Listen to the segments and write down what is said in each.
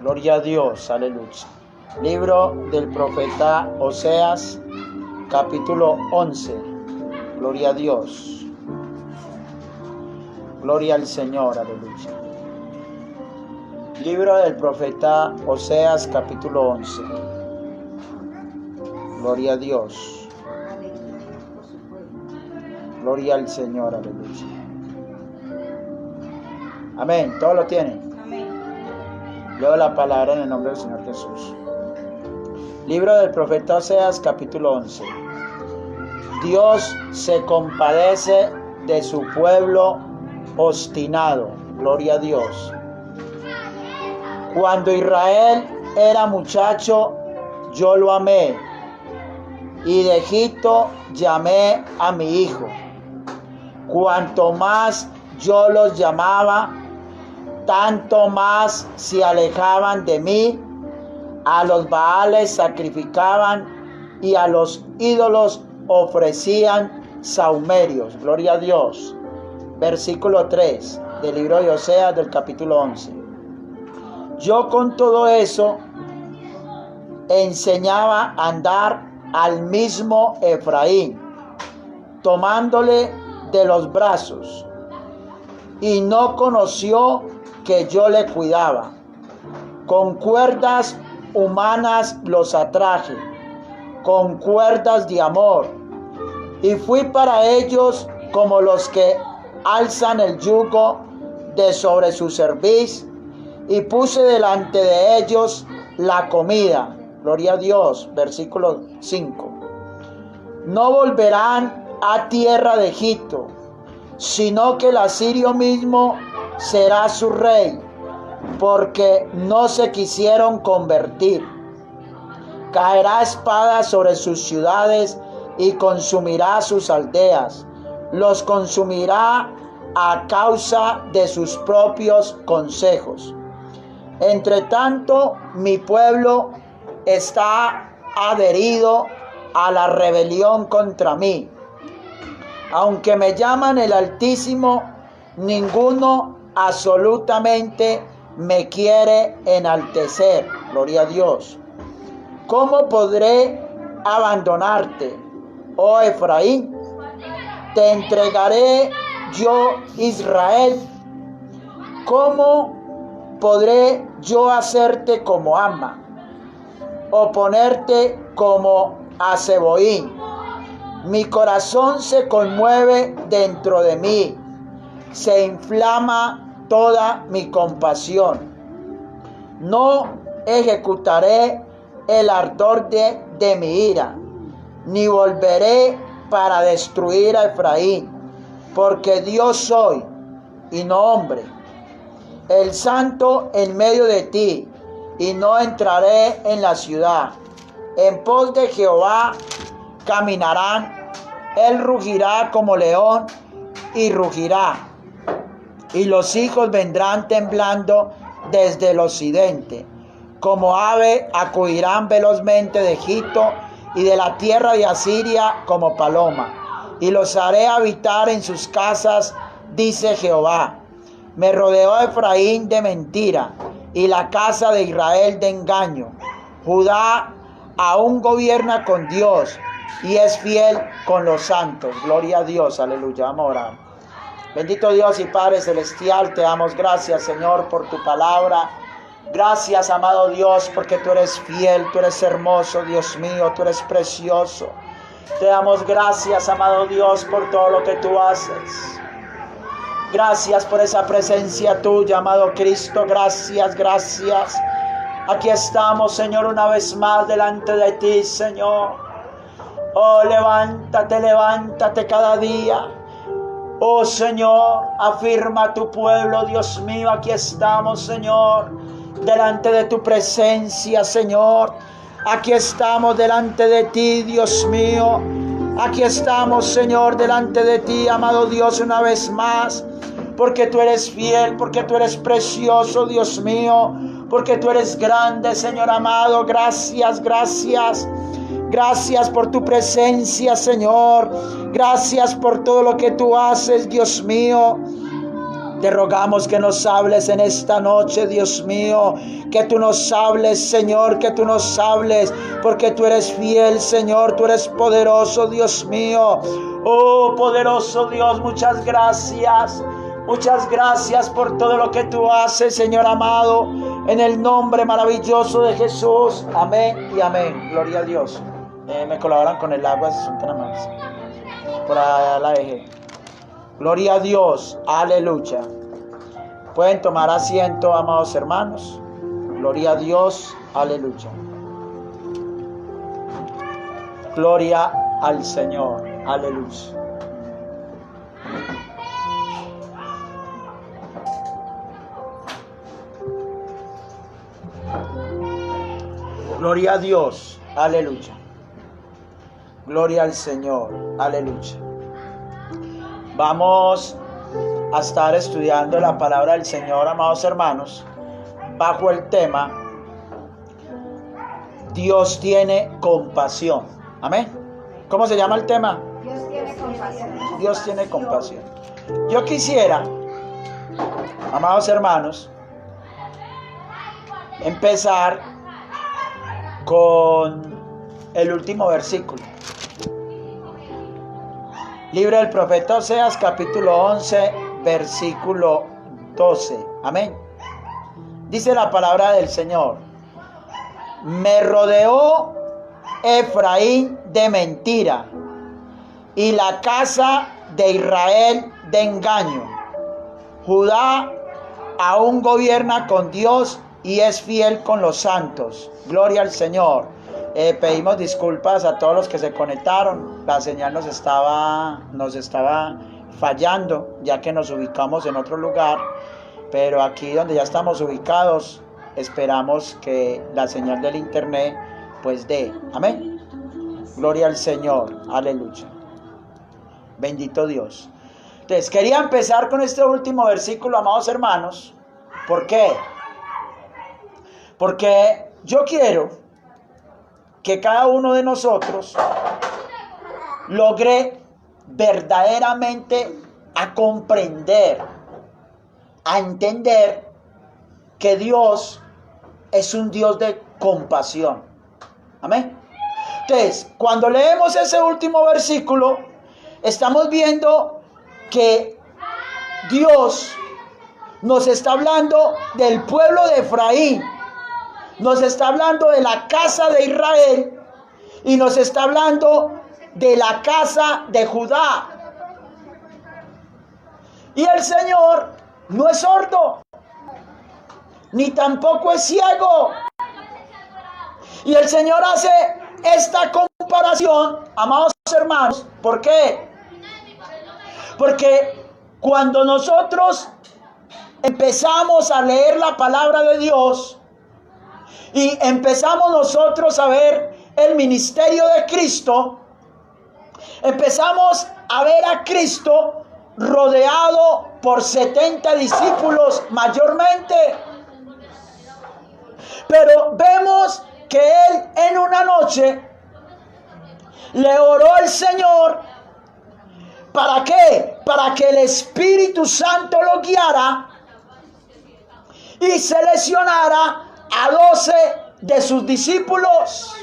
Gloria a Dios, aleluya. Libro del profeta Oseas, capítulo 11. Gloria a Dios. Gloria al Señor, aleluya. Libro del profeta Oseas, capítulo 11. Gloria a Dios. Gloria al Señor, aleluya. Amén. ¿Todos lo tienen? Leo la palabra en el nombre del Señor Jesús. Libro del profeta Oseas, capítulo 11. Dios se compadece de su pueblo obstinado. Gloria a Dios. Cuando Israel era muchacho, yo lo amé, y de Egipto llamé a mi hijo. Cuanto más yo los llamaba, tanto más se alejaban de mí. A los Baales sacrificaban y a los ídolos ofrecían sahumerios. Gloria a Dios. Versículo 3 del libro de Oseas del capítulo 11. Yo con todo eso enseñaba a andar al mismo Efraín, tomándole de los brazos, y no conoció que yo le cuidaba. Con cuerdas humanas los atraje, con cuerdas de amor, y fui para ellos como los que alzan el yugo de sobre su cerviz, y puse delante de ellos la comida. Gloria a Dios. Versículo 5. No volverán a tierra de Egipto, sino que el asirio mismo será su rey, porque no se quisieron convertir. Caerá espada sobre sus ciudades y consumirá sus aldeas. Los consumirá a causa de sus propios consejos. Entre tanto, mi pueblo está adherido a la rebelión contra mí. Aunque me llaman el Altísimo, ninguno absolutamente me quiere enaltecer. Gloria a Dios. ¿Cómo podré abandonarte, oh Efraín? Te entregaré yo, Israel. ¿Cómo podré yo hacerte como Ama, o ponerte como a Zeboín? Mi corazón se conmueve dentro de mí, se inflama toda mi compasión. No ejecutaré el ardor de mi ira, ni volveré para destruir a Efraín, porque Dios soy y no hombre, el santo en medio de ti, y no entraré en la ciudad. En pos de Jehová caminarán, él rugirá como león y rugirá, y los hijos vendrán temblando desde el occidente. Como ave acudirán velozmente de Egipto y de la tierra de Asiria como paloma, y los haré habitar en sus casas, dice Jehová. Me rodeó Efraín de mentira y la casa de Israel de engaño. Judá aún gobierna con Dios y es fiel con los santos. Gloria a Dios, aleluya. Vamos a orar. Bendito Dios y Padre Celestial, te damos gracias, Señor, por tu palabra. Gracias, amado Dios, porque tú eres fiel, tú eres hermoso, Dios mío, tú eres precioso. Te damos gracias, amado Dios, por todo lo que tú haces. Gracias por esa presencia tuya, amado Cristo. Gracias, gracias. Aquí estamos, Señor, una vez más delante de ti, Señor. Oh, levántate, levántate cada día. Oh, Señor, afirma a tu pueblo, Dios mío. Aquí estamos, Señor, delante de tu presencia, Señor. Aquí estamos delante de ti, Dios mío. Aquí estamos, Señor, delante de ti, amado Dios, una vez más. Porque tú eres fiel, porque tú eres precioso, Dios mío. Porque tú eres grande, Señor amado. Gracias, gracias. Gracias por tu presencia, Señor. Gracias por todo lo que tú haces, Dios mío. Te rogamos que nos hables en esta noche, Dios mío, que tú nos hables, Señor, que tú nos hables, porque tú eres fiel, Señor, tú eres poderoso, Dios mío. Oh, poderoso Dios, muchas gracias. Muchas gracias por todo lo que tú haces, Señor amado, en el nombre maravilloso de Jesús. Amén y amén. Gloria a Dios. Me colaboran con el agua, si son tan amables. Por allá la dejé. Gloria a Dios. Aleluya. Pueden tomar asiento, amados hermanos. Gloria a Dios. Aleluya. Gloria al Señor. Aleluya. Gloria a Dios, aleluya. Gloria al Señor, aleluya. Vamos a estar estudiando la palabra del Señor, amados hermanos, bajo el tema Dios tiene compasión. Amén. ¿Cómo se llama el tema? Dios tiene compasión. Dios tiene compasión. Yo quisiera, amados hermanos, empezar con el último versículo. Libro del profeta Oseas, capítulo 11, versículo 12. Amén. Dice la palabra del Señor: me rodeó Efraín de mentira y la casa de Israel de engaño. Judá aún gobierna con Dios y es fiel con los santos. Gloria al Señor. Pedimos disculpas a todos los que se conectaron. La señal nos estaba fallando, ya que nos ubicamos en otro lugar. Pero aquí donde ya estamos ubicados, esperamos que la señal del internet pues dé. Amén. Gloria al Señor. Aleluya. Bendito Dios. Entonces, quería empezar con este último versículo, amados hermanos. ¿Por qué? Porque yo quiero que cada uno de nosotros logre verdaderamente a comprender, a entender que Dios es un Dios de compasión. Amén. Entonces, cuando leemos ese último versículo, estamos viendo que Dios nos está hablando del pueblo de Efraín. Nos está hablando de la casa de Israel y nos está hablando de la casa de Judá. Y el Señor no es sordo, ni tampoco es ciego. Y el Señor hace esta comparación, amados hermanos. ¿Por qué? Porque cuando nosotros empezamos a leer la palabra de Dios, y empezamos nosotros a ver el ministerio de Cristo, empezamos a ver a Cristo rodeado por 70 discípulos mayormente. Pero vemos que Él en una noche le oró al Señor. ¿Para qué? Para que el Espíritu Santo lo guiara y seleccionara a 12 de sus discípulos.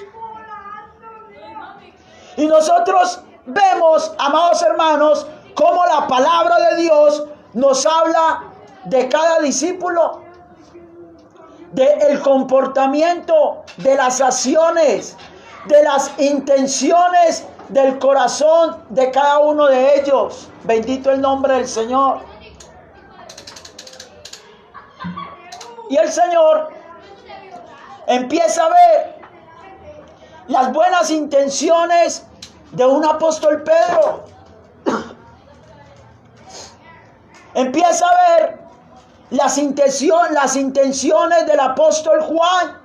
Y nosotros vemos, amados hermanos, cómo la palabra de Dios nos habla de cada discípulo, del comportamiento, de las acciones, de las intenciones del corazón de cada uno de ellos. Bendito el nombre del Señor. Y el Señor empieza a ver las buenas intenciones de un apóstol Pedro. Empieza a ver las intenciones del apóstol Juan.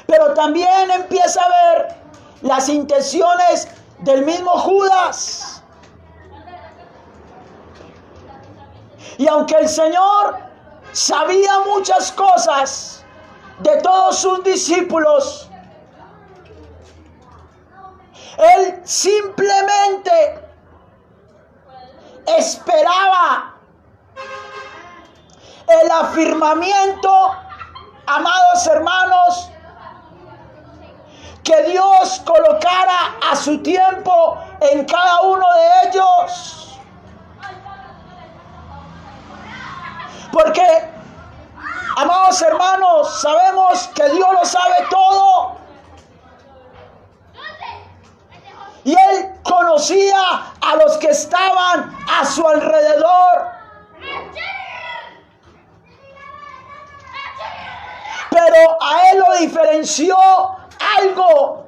Pero también empieza a ver las intenciones del mismo Judas. Y aunque el Señor sabía muchas cosas de todos sus discípulos, Él simplemente esperaba el afirmamiento, amados hermanos, que Dios colocara a su tiempo en cada uno de ellos. Porque, amados hermanos, sabemos que Dios lo sabe todo. Y Él conocía a los que estaban a su alrededor. Pero a Él lo diferenció algo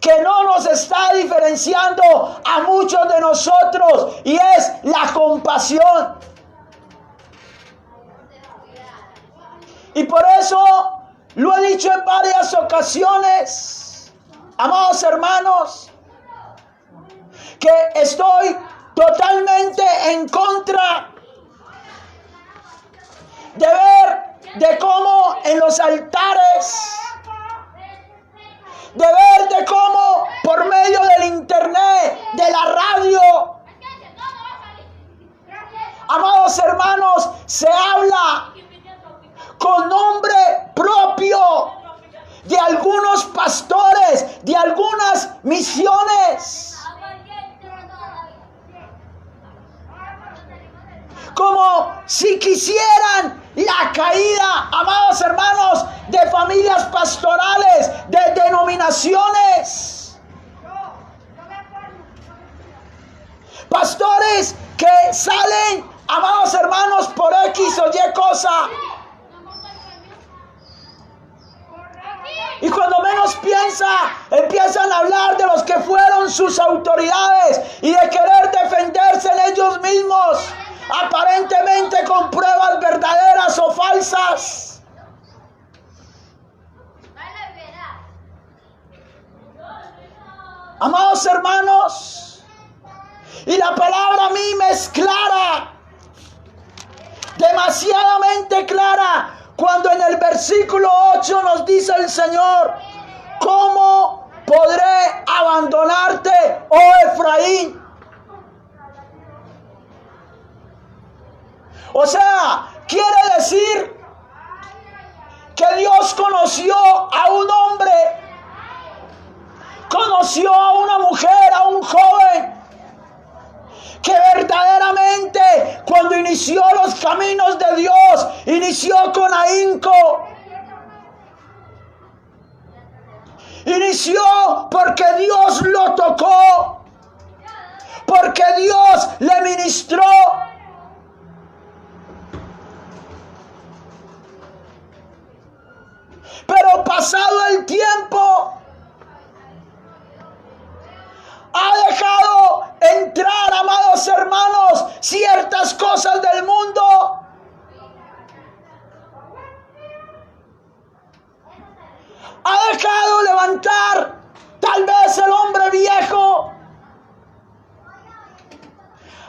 que no nos está diferenciando a muchos de nosotros, y es la compasión. Y por eso lo he dicho en varias ocasiones, amados hermanos, que estoy totalmente en contra de ver de cómo en los altares, de ver de cómo por medio del internet, de la radio, amados hermanos, se habla con nombre propio de algunos pastores, de algunas misiones, como si quisieran la caída, amados hermanos, de familias pastorales, de denominaciones. Pastores que salen, amados hermanos, por X o Y cosa. Y cuando menos piensa, empiezan a hablar de los que fueron sus autoridades y de querer defenderse en ellos mismos, aparentemente con pruebas verdaderas o falsas. Amados hermanos, y la palabra a mí me es clara, demasiadamente clara, cuando en el versículo 8 nos dice el Señor: ¿cómo podré abandonarte, oh Efraín? O sea, quiere decir que Dios conoció a un hombre, conoció a una mujer, a un joven, que verdaderamente cuando inició los caminos de Dios, inició con ahínco. Inició porque Dios lo tocó, porque Dios le ministró. Pero pasado el tiempo, ha dejado entrar, amados hermanos, ciertas cosas del mundo. Ha dejado levantar tal vez el hombre viejo.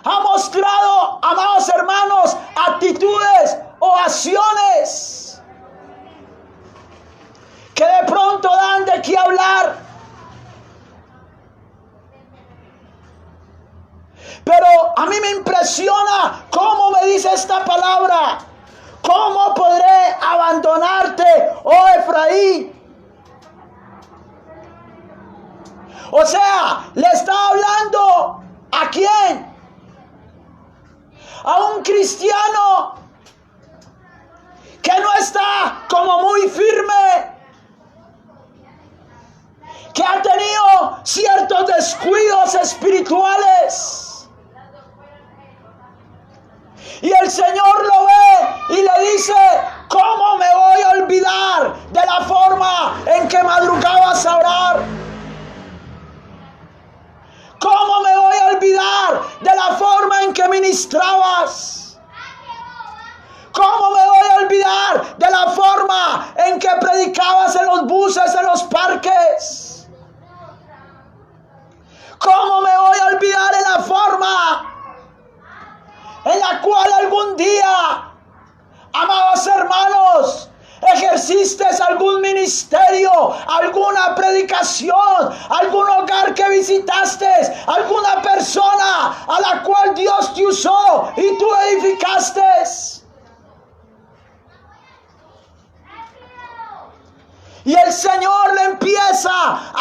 Ha mostrado, amados hermanos, actitudes o acciones que de pronto dan de qué hablar. Pero a mí me impresiona cómo me dice esta palabra: ¿cómo podré abandonarte, oh Efraín? O sea, le está hablando ¿a quién? A un cristiano que no está como muy firme, que ha tenido ciertos descuidos espirituales. Y el Señor lo ve y le dice: ¿cómo me voy a olvidar de la forma en que madrugabas a orar? ¿Cómo me voy a olvidar de la forma en que ministrabas? ¿Cómo me voy a olvidar de la forma en que predicabas en los buses, en los parques? ¿Cómo me voy a olvidar de la forma en la cual algún día, amados hermanos, ejerciste algún ministerio ministerio, alguna predicación, algún hogar que visitaste, alguna persona a la cual Dios te usó y tú edificaste. Y el Señor le empieza,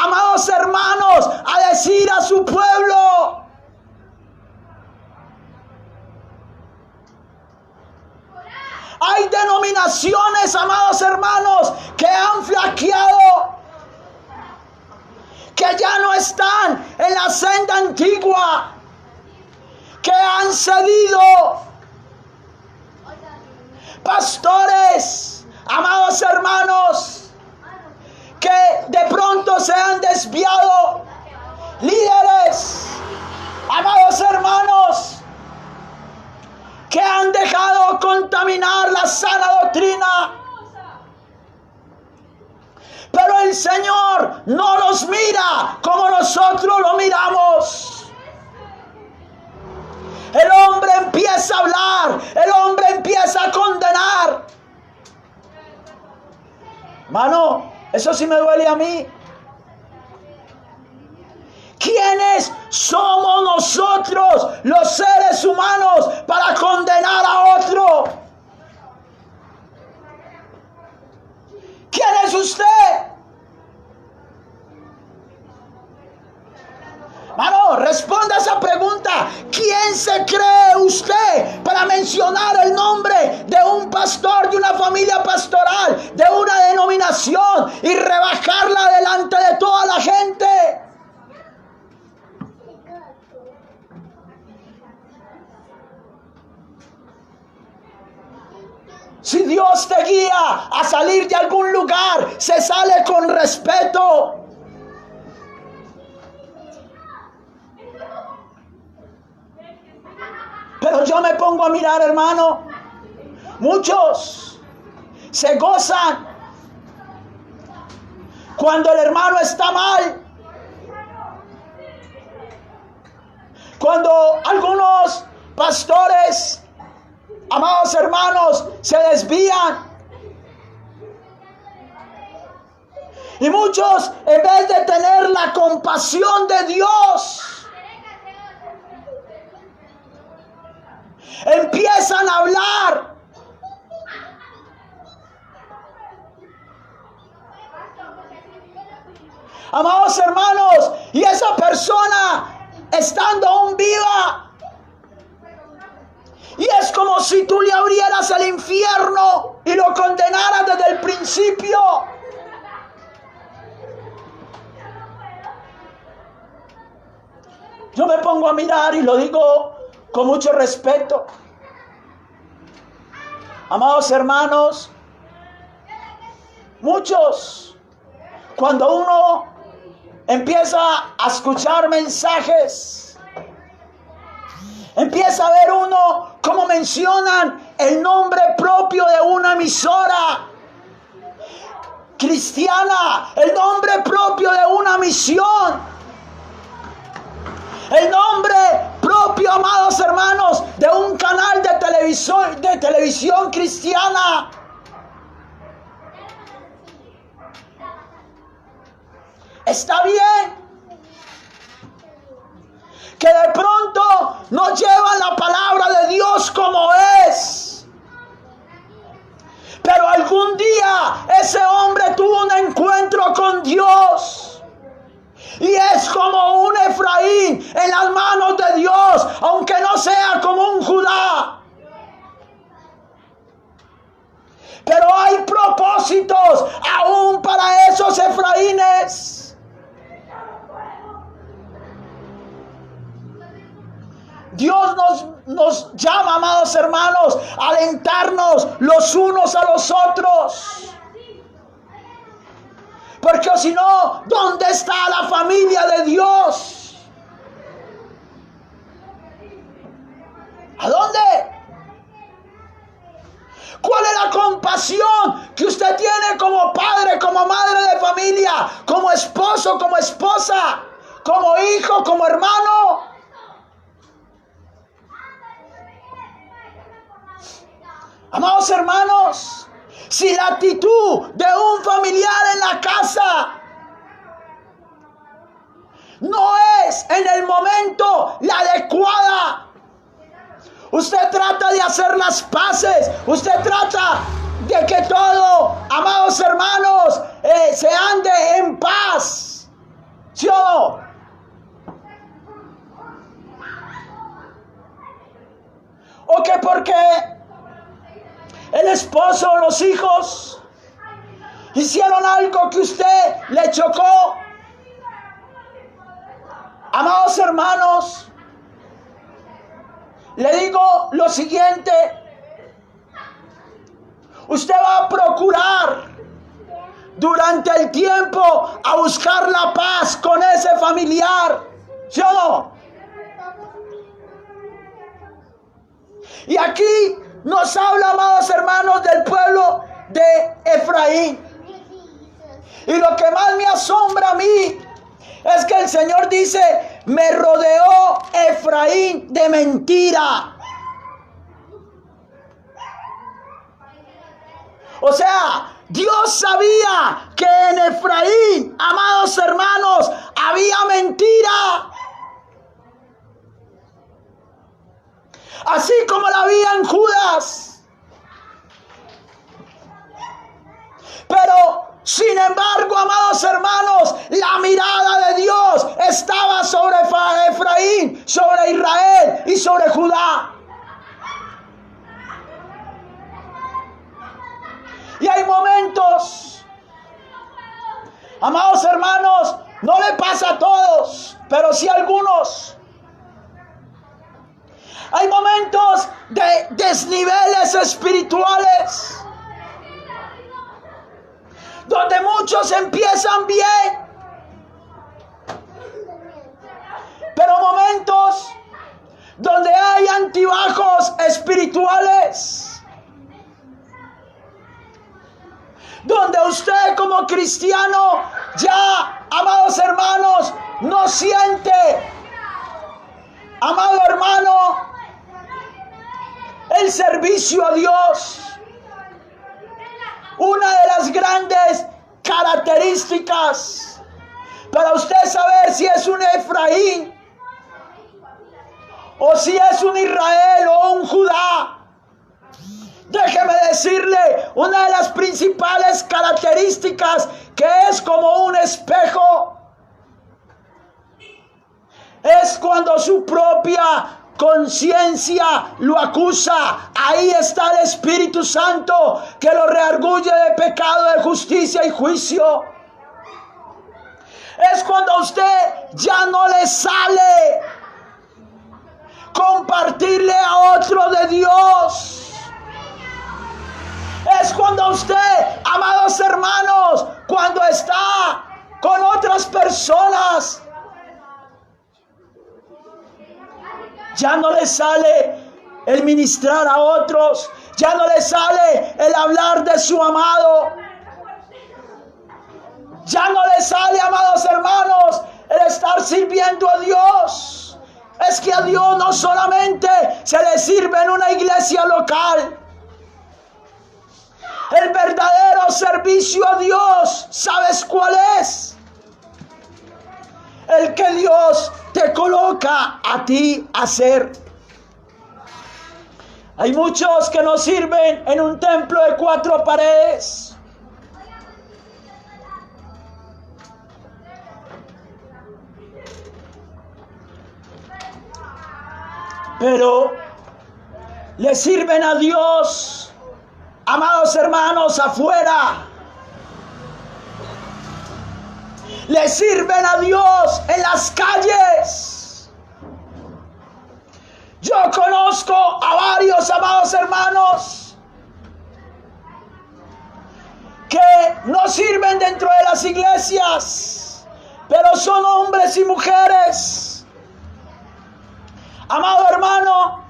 amados hermanos, a decir a su pueblo: hay denominaciones, amados hermanos, que han flaqueado, que ya no están en la senda antigua, que han cedido. Pastores, amados hermanos, que de pronto se han desviado. Líderes, amados hermanos, que han dejado contaminar la sana doctrina. Pero el Señor no los mira como nosotros lo miramos. El hombre empieza a hablar, el hombre empieza a condenar. Mano, eso sí me duele a mí. ¿Quiénes somos nosotros, los seres humanos, para condenar a otro? ¿Quién es usted? Mano, responda esa pregunta. ¿Quién se cree usted para mencionar el nombre de un pastor, de una familia pastoral, de una denominación y rebajarla delante de toda la gente? Si Dios te guía a salir de algún lugar, se sale con respeto. Pero yo me pongo a mirar, hermano, muchos se gozan cuando el hermano está mal, cuando algunos pastores, amados hermanos, se desvían. Y muchos, en vez de tener la compasión de Dios, empiezan a hablar. Amados hermanos, y esa persona, estando aún viva, y es como si tú le abrieras el infierno y lo condenaras desde el principio. Yo me pongo a mirar y lo digo con mucho respeto. Amados hermanos, muchos, cuando uno empieza a escuchar mensajes, empieza a ver uno cómo mencionan el nombre propio de una emisora cristiana, el nombre propio de una misión, el nombre propio, amados hermanos, de un canal de televisión cristiana. Está bien que de pronto no llevan la palabra de Dios como es, pero algún día ese hombre tuvo un encuentro con Dios. Y es como un Efraín en las manos de Dios, aunque no sea como un Judá. Pero hay propósitos aún para esos Efraínes. Dios nos llama, amados hermanos, a alentarnos los unos a los otros. Porque si no, ¿dónde está la familia de Dios? ¿A dónde? ¿Cuál es la compasión que usted tiene como padre, como madre de familia, como esposo, como esposa, como hijo, como hermano? Amados hermanos, Si la actitud de un familiar en la casa no es en el momento la adecuada, usted trata de hacer las paces, usted trata de que todo, amados hermanos, se ande en paz, ¿sí o no? O que porque el esposo o los hijos hicieron algo que usted le chocó. Amados hermanos, le digo lo siguiente: usted va a procurar durante el tiempo a buscar la paz con ese familiar, ¿sí o no? Y aquí nos habla, amados hermanos, del pueblo de Efraín. Y lo que más me asombra a mí es que el Señor dice: me rodeó Efraín de mentira. O sea, Dios sabía que en Efraín, amados hermanos, había mentira. Así como la había en Judas. Pero, sin embargo, amados hermanos, la mirada de Dios estaba sobre Efraín, sobre Israel y sobre Judá. Y hay momentos, amados hermanos, no le pasa a todos, pero sí a algunos. Hay momentos de desniveles espirituales, donde muchos empiezan bien, pero momentos donde hay altibajos espirituales, donde usted como cristiano ya, amados hermanos, no siente, amado hermano, el servicio a Dios. Una de las grandes características para usted saber si es un Efraín o si es un Israel o un Judá, déjeme decirle, una de las principales características, que es como un espejo, es cuando su propia conciencia lo acusa. Ahí está el Espíritu Santo que lo redarguye de pecado, de justicia y juicio. Es cuando a usted ya no le sale compartirle a otro de Dios. Es cuando usted, amados hermanos, cuando está con otras personas, ya no le sale el ministrar a otros, ya no le sale el hablar de su amado, ya no le sale, amados hermanos, el estar sirviendo a Dios. Es que a Dios no solamente se le sirve en una iglesia local. El verdadero servicio a Dios, ¿sabes cuál es? El que Dios te coloca a ti a hacer. Hay muchos que no sirven en un templo de 4 paredes. Pero le sirven a Dios, amados hermanos, afuera. Le sirven a Dios en las calles. Yo conozco a varios, amados hermanos, que no sirven dentro de las iglesias, pero son hombres y mujeres, amado hermano,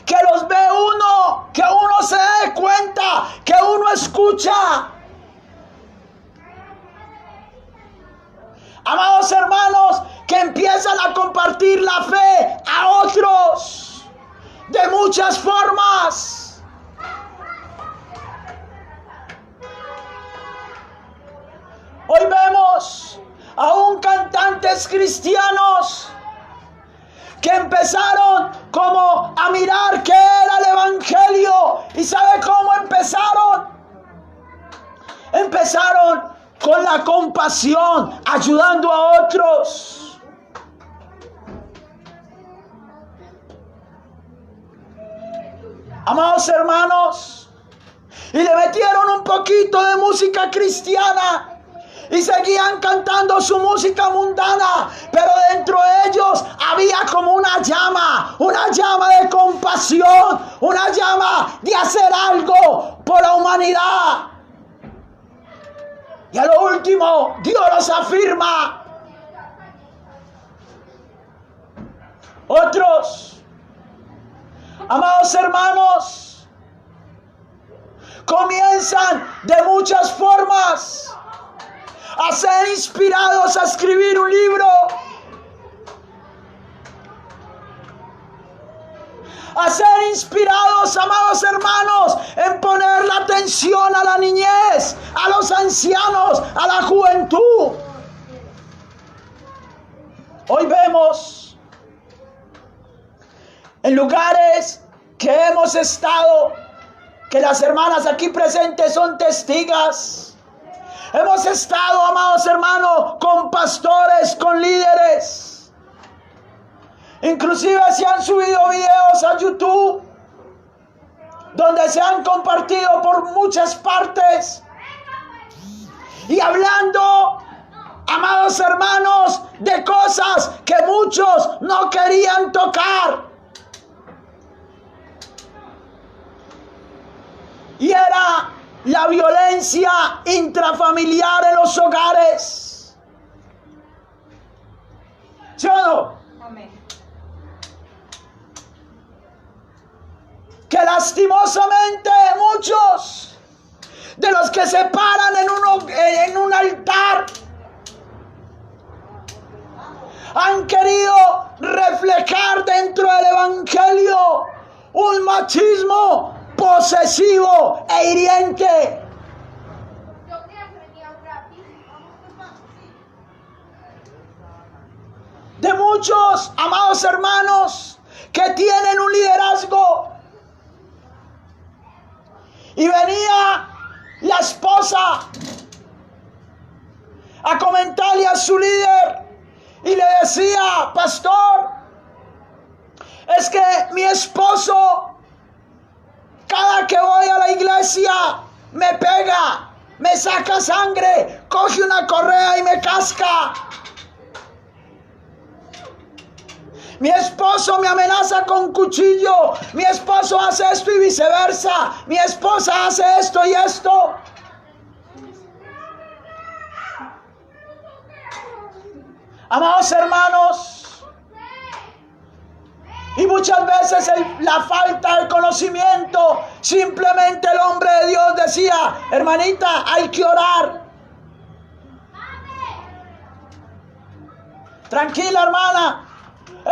que los ve uno, que uno se dé cuenta, que uno escucha. Amados hermanos, que empiezan a compartir la fe a otros de muchas formas. grandes cristianos que empezaron como a mirar qué era el evangelio. ¿Y sabe cómo empezaron? Empezaron con la compasión, ayudando a otros. Amados hermanos, y le metieron un poquito de música cristiana y seguían cantando su música mundana, pero dentro de ellos había como una llama de compasión, una llama de hacer algo por la humanidad. Y a lo último, Dios los afirma. Otros, amados hermanos, comienzan de muchas formas a ser inspirados a escribir un libro, a ser inspirados, amados hermanos, en poner la atención a la niñez, a los ancianos, a la juventud. Hoy vemos en lugares que hemos estado, que las hermanas aquí presentes son testigas. Hemos estado, amados hermanos, con pastores, con líderes. Inclusive se han subido videos a YouTube donde se han compartido por muchas partes. Y hablando, amados hermanos, de cosas que muchos no querían tocar. Y era la violencia intrafamiliar en los hogares. ¿Sí o no? Amén. Que lastimosamente muchos de los que se paran en un altar han querido reflejar dentro del evangelio un machismo posesivo e hiriente. De muchos, amados hermanos, que tienen un liderazgo. Y venía la esposa a comentarle a su líder y le decía: pastor, es que mi esposo, cada que voy a la iglesia, me pega, me saca sangre, coge una correa y me casca. Mi esposo me amenaza con cuchillo, mi esposo hace esto y viceversa, mi esposa hace esto y esto. Amados hermanos, y muchas veces la falta de conocimiento, simplemente el hombre de Dios decía: hermanita, hay que orar. Tranquila, hermana,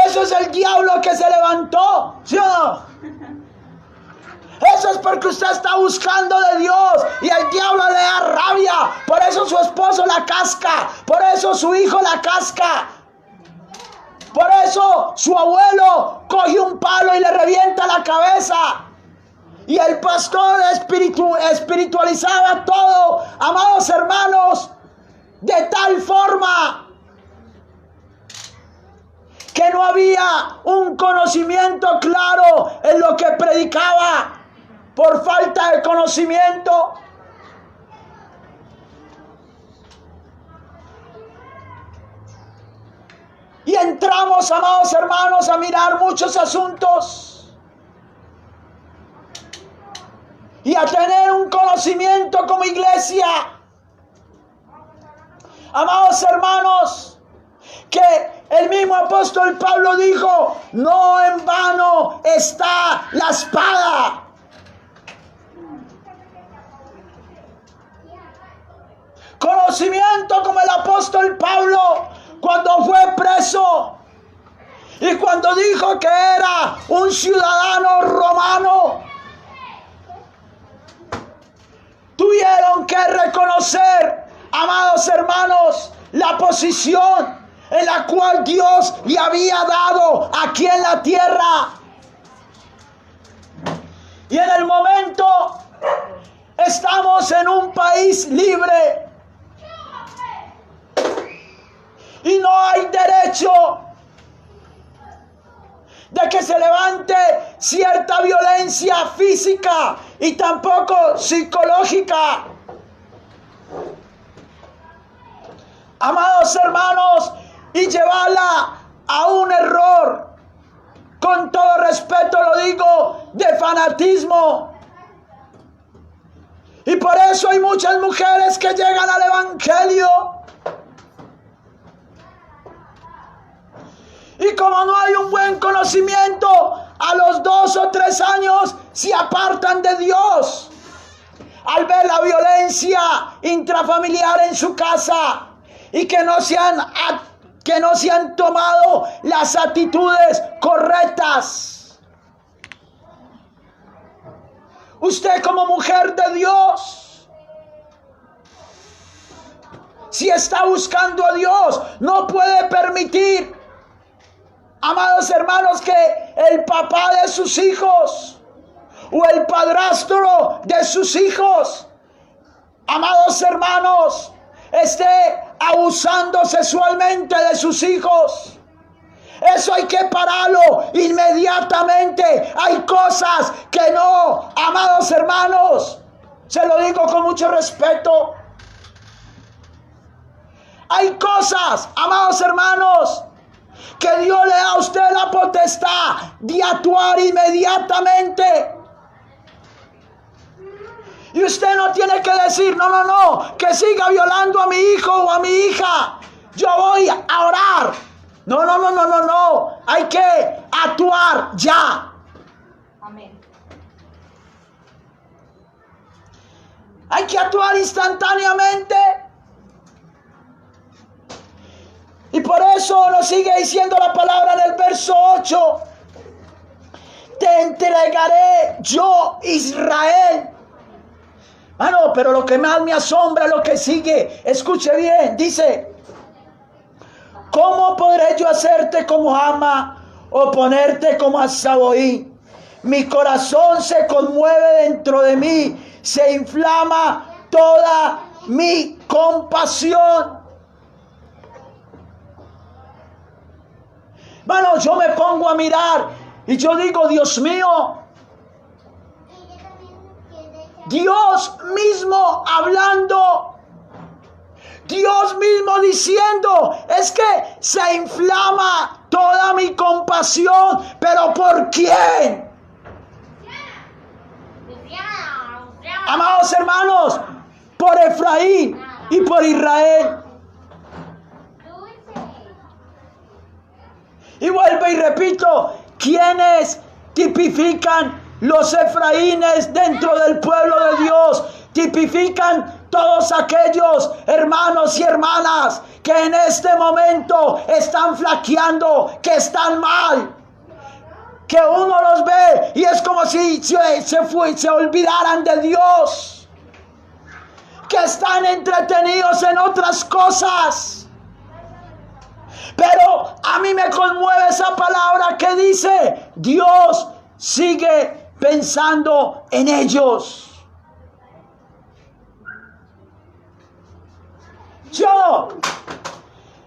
eso es el diablo que se levantó, ¿sí o no? Eso es porque usted está buscando de Dios y el diablo le da rabia. Por eso su esposo la casca, por eso su hijo la casca. Por eso su abuelo coge un palo y le revienta la cabeza. Y el pastor espiritualizaba todo, amados hermanos, de tal forma que no había un conocimiento claro en lo que predicaba por falta de conocimiento. Y entramos, amados hermanos, a mirar muchos asuntos y a tener un conocimiento como iglesia. Amados hermanos, que el mismo apóstol Pablo dijo: no en vano está la espada. Conocimiento como el apóstol Pablo cuando fue preso y cuando dijo que era un ciudadano romano. Tuvieron que reconocer, amados hermanos, la posición en la cual Dios le había dado aquí en la tierra. Y en el momento estamos en un país libre y no hay derecho de que se levante cierta violencia física y tampoco psicológica. Amados hermanos, y llevarla a un error, con todo respeto lo digo, de fanatismo. Y por eso hay muchas mujeres que llegan al evangelio y como no hay un buen conocimiento, a los 2 o 3 años se apartan de Dios al ver la violencia intrafamiliar en su casa y que no se han tomado las actitudes correctas. Usted como mujer de Dios, si está buscando a Dios, no puede permitir, amados hermanos, que el papá de sus hijos o el padrastro de sus hijos, amados hermanos, esté abusando sexualmente de sus hijos. Eso hay que pararlo inmediatamente. Hay cosas que no, amados hermanos, se lo digo con mucho respeto. Hay cosas, amados hermanos, que Dios le da a usted la potestad de actuar inmediatamente. Y usted no tiene que decir, no, que siga violando a mi hijo o a mi hija. Yo voy a orar. No. Hay que actuar ya. Amén. Hay que actuar instantáneamente. Y por eso nos sigue diciendo la palabra en el verso 8. Te entregaré yo, Israel. No, pero lo que más me asombra es lo que sigue. Escuche bien, dice: ¿cómo podré yo hacerte como Ama o ponerte como a Saboí? Mi corazón se conmueve dentro de mí, se inflama toda mi compasión. Bueno, yo me pongo a mirar y yo digo, Dios mío, Dios mismo hablando, Dios mismo diciendo, es que se inflama toda mi compasión, pero ¿por quién? Amados hermanos, por Efraín y por Israel. Y vuelvo y repito, ¿quiénes tipifican los Efraínes dentro del pueblo de Dios? Tipifican todos aquellos hermanos y hermanas que en este momento están flaqueando, que están mal, que uno los ve y es como si se olvidaran de Dios, que están entretenidos en otras cosas. Pero a mí me conmueve esa palabra que dice, Dios sigue pensando en ellos.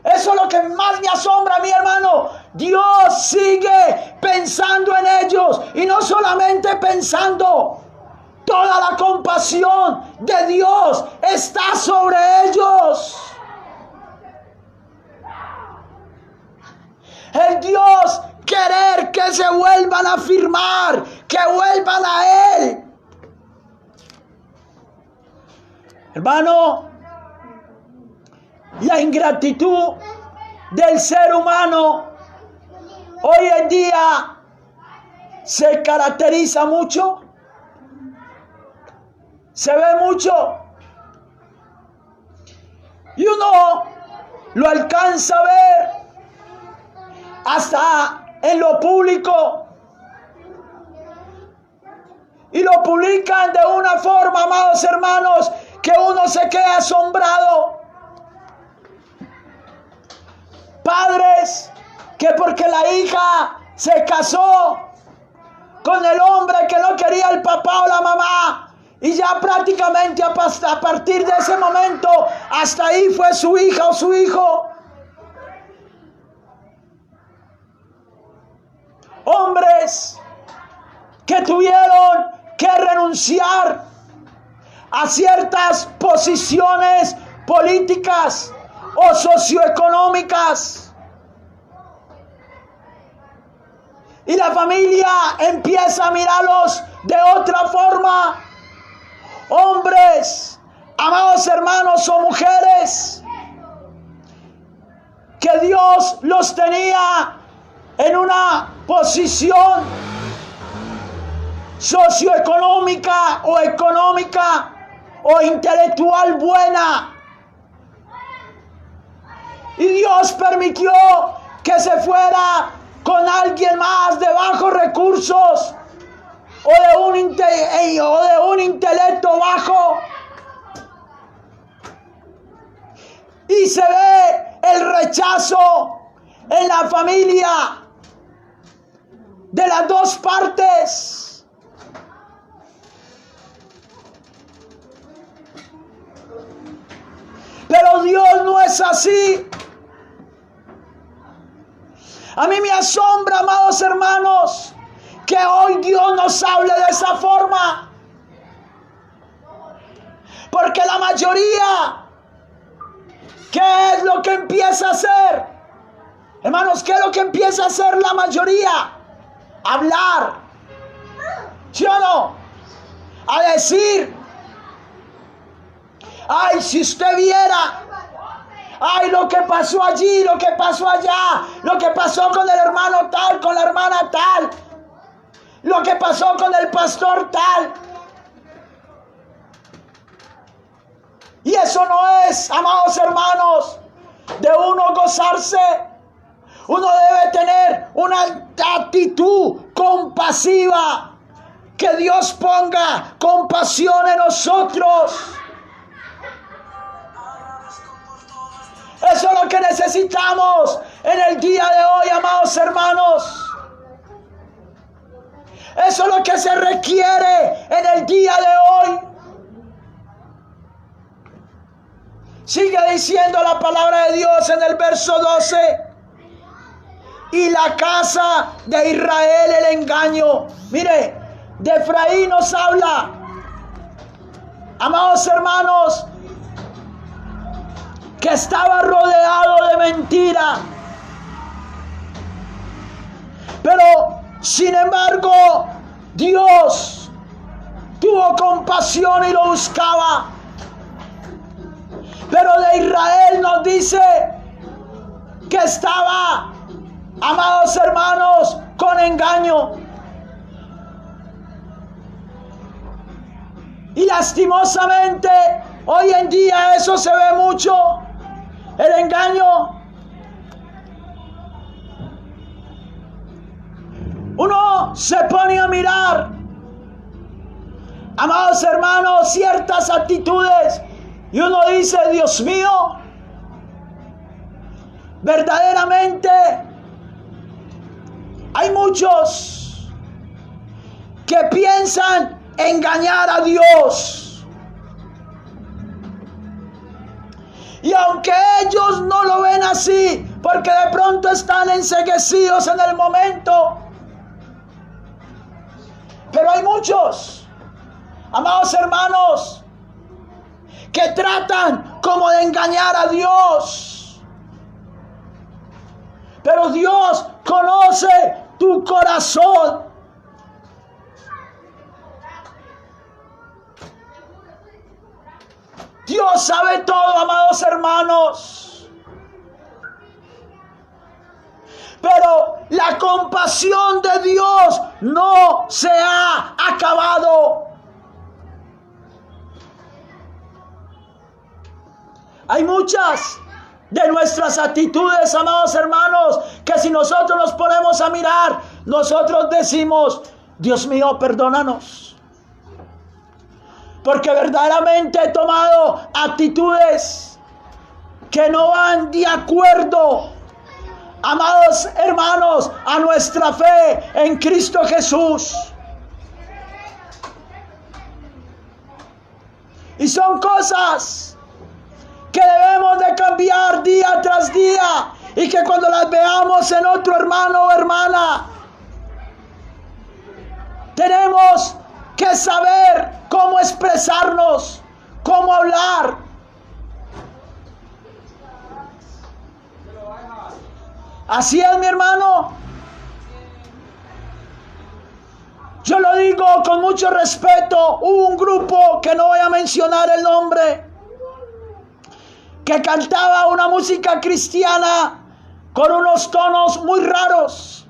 Eso es lo que más me asombra, mi hermano. Dios sigue pensando en ellos. Y no solamente pensando, toda la compasión de Dios está sobre ellos. El Dios querer que se vuelvan a firmar, que vuelvan a Él. Hermano, la ingratitud del ser humano hoy en día se caracteriza mucho, se ve mucho, y uno lo alcanza a ver hasta en lo público, y lo publican de una forma, amados hermanos, que uno se queda asombrado. Padres que porque la hija se casó con el hombre que no quería el papá o la mamá, y ya prácticamente a partir de ese momento hasta ahí fue su hija o su hijo. Hombres que tuvieron que renunciar a ciertas posiciones políticas o socioeconómicas. Y la familia empieza a mirarlos de otra forma. Hombres, amados hermanos o mujeres, que Dios los tenía en una posición socioeconómica o económica o intelectual buena. Y Dios permitió que se fuera con alguien más de bajos recursos o de un intelecto bajo. Y se ve el rechazo en la familia de las dos partes. Pero Dios no es así. A mí me asombra, amados hermanos, que hoy Dios nos hable de esa forma. Porque la mayoría, ¿qué es lo que empieza a hacer? Hermanos, ¿qué es lo que empieza a hacer la mayoría? Hablar. ¿Sí o no? A decir. Ay, si usted viera. Ay, lo que pasó allí, lo que pasó allá, lo que pasó con el hermano tal, con la hermana tal, lo que pasó con el pastor tal. Y eso no es, amados hermanos, de uno gozarse. Uno debe tener una actitud compasiva, que Dios ponga compasión en nosotros. Eso es lo que necesitamos en el día de hoy, amados hermanos. Eso es lo que se requiere en el día de hoy. Sigue diciendo la palabra de Dios en el verso 12. Y la casa de Israel el engaño. Mire, de Efraín nos habla. Amados hermanos, que estaba rodeado de mentira. Pero, sin embargo, Dios tuvo compasión y lo buscaba. Pero de Israel nos dice que estaba, amados hermanos, con engaño. Y lastimosamente, hoy en día eso se ve mucho. El engaño. Uno se pone a mirar, amados hermanos, ciertas actitudes y uno dice, Dios mío, verdaderamente hay muchos que piensan engañar a Dios. Y aunque ellos no lo ven así, porque de pronto están enceguecidos en el momento, pero hay muchos, amados hermanos, que tratan como de engañar a Dios. Pero Dios conoce tu corazón. Dios sabe todo, amados hermanos. Pero la compasión de Dios no se ha acabado. Hay muchas de nuestras actitudes, amados hermanos, que si nosotros nos ponemos a mirar, nosotros decimos, Dios mío, perdónanos. Porque verdaderamente he tomado actitudes que no van de acuerdo amados hermanos, a nuestra fe en Cristo Jesús. Y son cosas que debemos de cambiar día tras día, y que cuando las veamos en otro hermano o hermana, tenemos que saber cómo expresarnos, cómo hablar. Así es, mi hermano. Yo lo digo con mucho respeto. Hubo un grupo, que no voy a mencionar el nombre, que cantaba una música cristiana con unos tonos muy raros.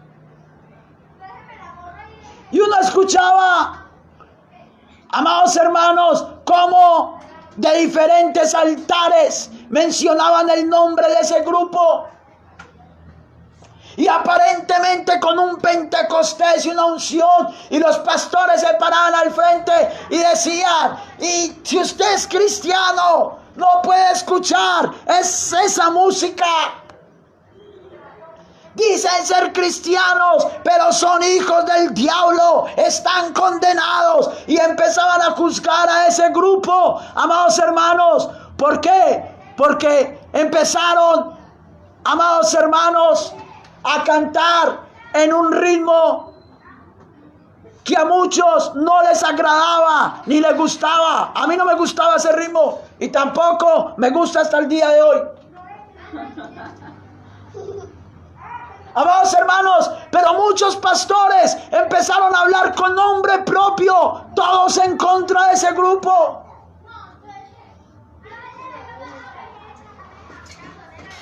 Y uno escuchaba, amados hermanos, cómo de diferentes altares mencionaban el nombre de ese grupo. Y aparentemente con un pentecostés y una unción, y los pastores se paraban al frente y decían: y si usted es cristiano, no puede escuchar esa música. Dicen ser cristianos, pero son hijos del diablo, están condenados. Y empezaban a juzgar a ese grupo, amados hermanos. ¿Por qué? Porque empezaron, amados hermanos, a cantar en un ritmo que a muchos no les agradaba ni les gustaba. A mí no me gustaba ese ritmo, y tampoco me gusta hasta el día de hoy. Amados hermanos, pero muchos pastores empezaron a hablar con nombre propio, todos en contra de ese grupo.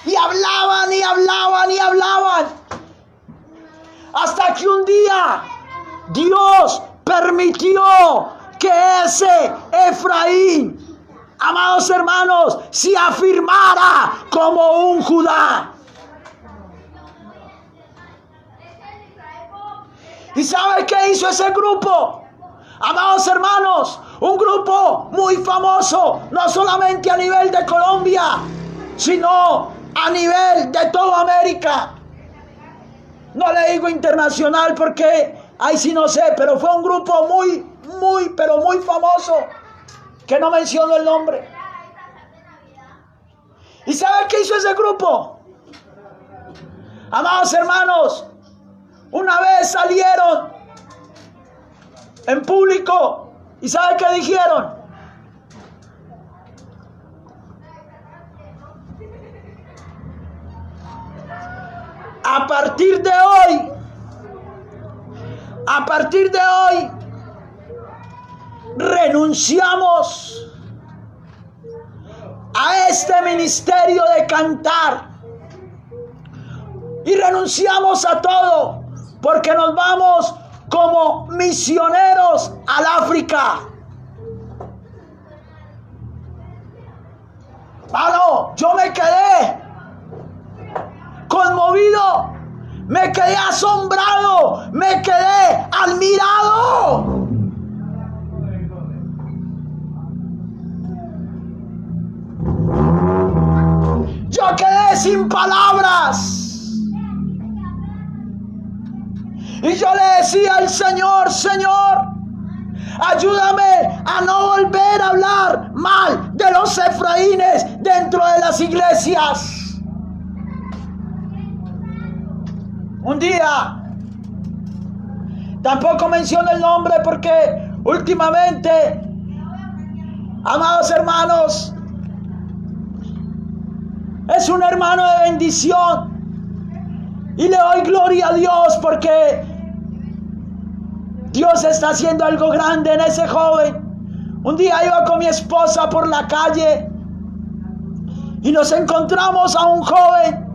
Y hablaban y hablaban y hablaban, hasta que un día Dios permitió que ese Efraín, amados hermanos, se afirmara como un Judá. ¿Y sabe qué hizo ese grupo? Amados hermanos, un grupo muy famoso, no solamente a nivel de Colombia, sino a nivel de toda América. No le digo internacional porque ahí sí no sé, pero fue un grupo muy famoso, que no menciono el nombre. ¿Y sabe qué hizo ese grupo? Amados hermanos, una vez salieron en público, ¿y sabe qué dijeron? A partir de hoy, renunciamos a este ministerio de cantar y renunciamos a todo, porque nos vamos como misioneros al África. Mano, yo me quedé conmovido, me quedé asombrado, me quedé admirado. Yo quedé sin palabras. Y yo le decía al Señor: Señor, ayúdame a no volver a hablar mal de los efraínes dentro de las iglesias. Un día, tampoco menciono el nombre porque últimamente, amados hermanos, es un hermano de bendición. Y le doy gloria a Dios porque Dios está haciendo algo grande en ese joven. Un día iba con mi esposa por la calle y nos encontramos a un joven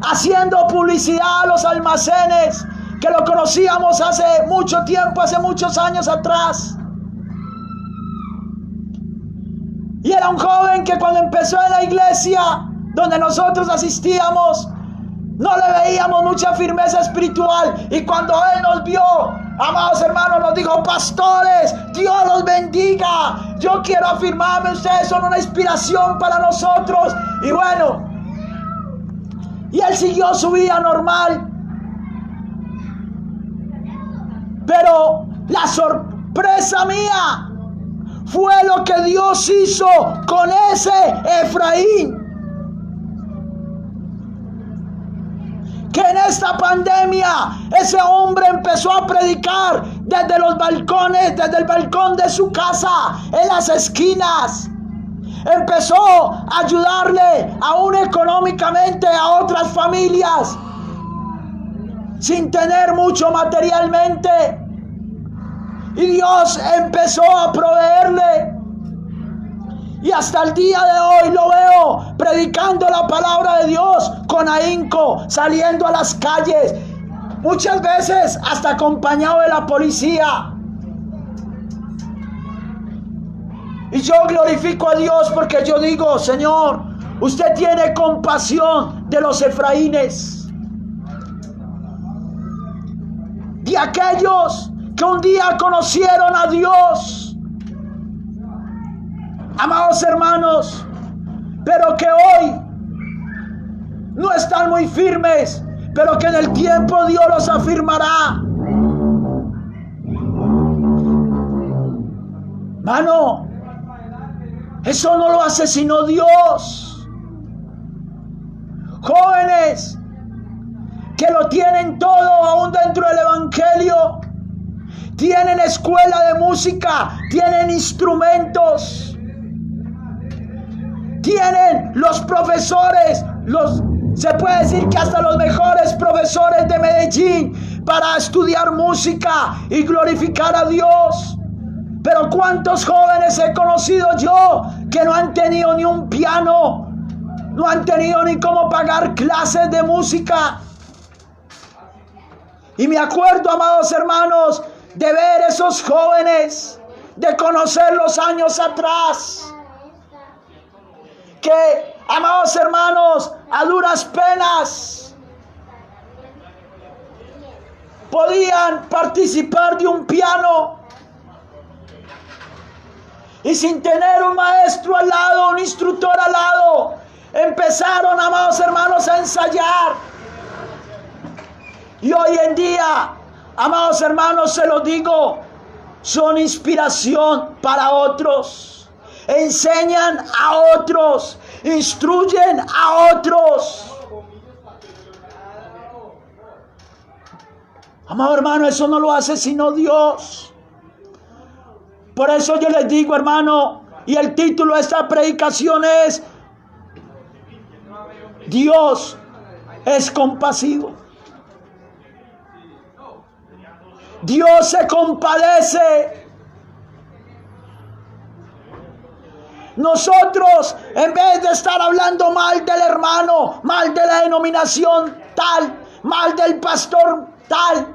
haciendo publicidad a los almacenes, que lo conocíamos hace mucho tiempo, hace muchos años atrás. Y era un joven que cuando empezó en la iglesia donde nosotros asistíamos, no le veíamos mucha firmeza espiritual. Y cuando él nos vio, amados hermanos, nos dijo: pastores, Dios los bendiga, yo quiero afirmarme, ustedes son una inspiración para nosotros. Y bueno, Y él siguió su vida normal. Pero la sorpresa mía fue lo que Dios hizo con ese Efraín. Que en esta pandemia ese hombre empezó a predicar desde los balcones, desde el balcón de su casa, en las esquinas. Empezó a ayudarle aún económicamente a otras familias, sin tener mucho materialmente. Y Dios empezó a proveerle. Y hasta el día de hoy lo veo predicando la palabra de Dios con ahínco, saliendo a las calles, muchas veces hasta acompañado de la policía. Y yo glorifico a Dios porque yo digo: Señor, usted tiene compasión de los Efraínes, de aquellos que un día conocieron a Dios. Amados hermanos, pero que hoy no están muy firmes, pero que en el tiempo Dios los afirmará. Mano, eso no lo hace sino Dios. Jóvenes que lo tienen todo aún dentro del evangelio, tienen escuela de música, tienen instrumentos, tienen los profesores, se puede decir que hasta los mejores profesores de Medellín para estudiar música y glorificar a Dios. Pero ¿cuántos jóvenes he conocido yo que no han tenido ni un piano, no han tenido ni cómo pagar clases de música? Y me acuerdo, amados hermanos, de ver esos jóvenes, de conocerlos años atrás, que, amados hermanos, a duras penas podían participar de un piano, y sin tener un maestro al lado, un instructor al lado, empezaron, amados hermanos, a ensayar. Y hoy en día, amados hermanos, se los digo, son inspiración para otros. Enseñan a otros, instruyen a otros. Amado hermano, eso no lo hace sino Dios. Por eso yo les digo, hermano, y el título de esta predicación es: Dios es compasivo. Dios se compadece. Nosotros, en vez de estar hablando mal del hermano, mal de la denominación tal, mal del pastor tal,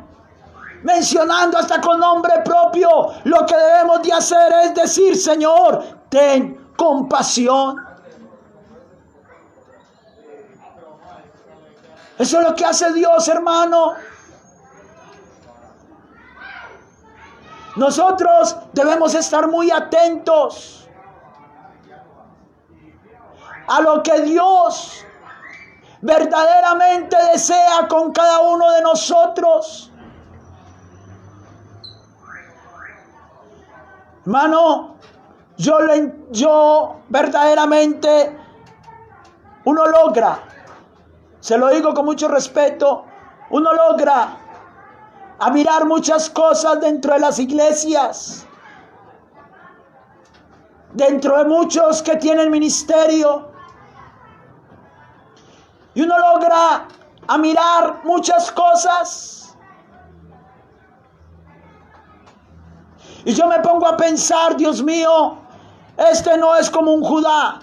mencionando hasta con nombre propio, lo que debemos de hacer es decir: Señor, ten compasión. Eso es lo que hace Dios, hermano. Nosotros debemos estar muy atentos a lo que Dios verdaderamente desea con cada uno de nosotros. Hermano, yo verdaderamente, uno logra, se lo digo con mucho respeto, uno logra a mirar muchas cosas dentro de las iglesias, dentro de muchos que tienen ministerio, y uno logra a mirar muchas cosas, y yo me pongo a pensar: Dios mío, este no es como un Judá.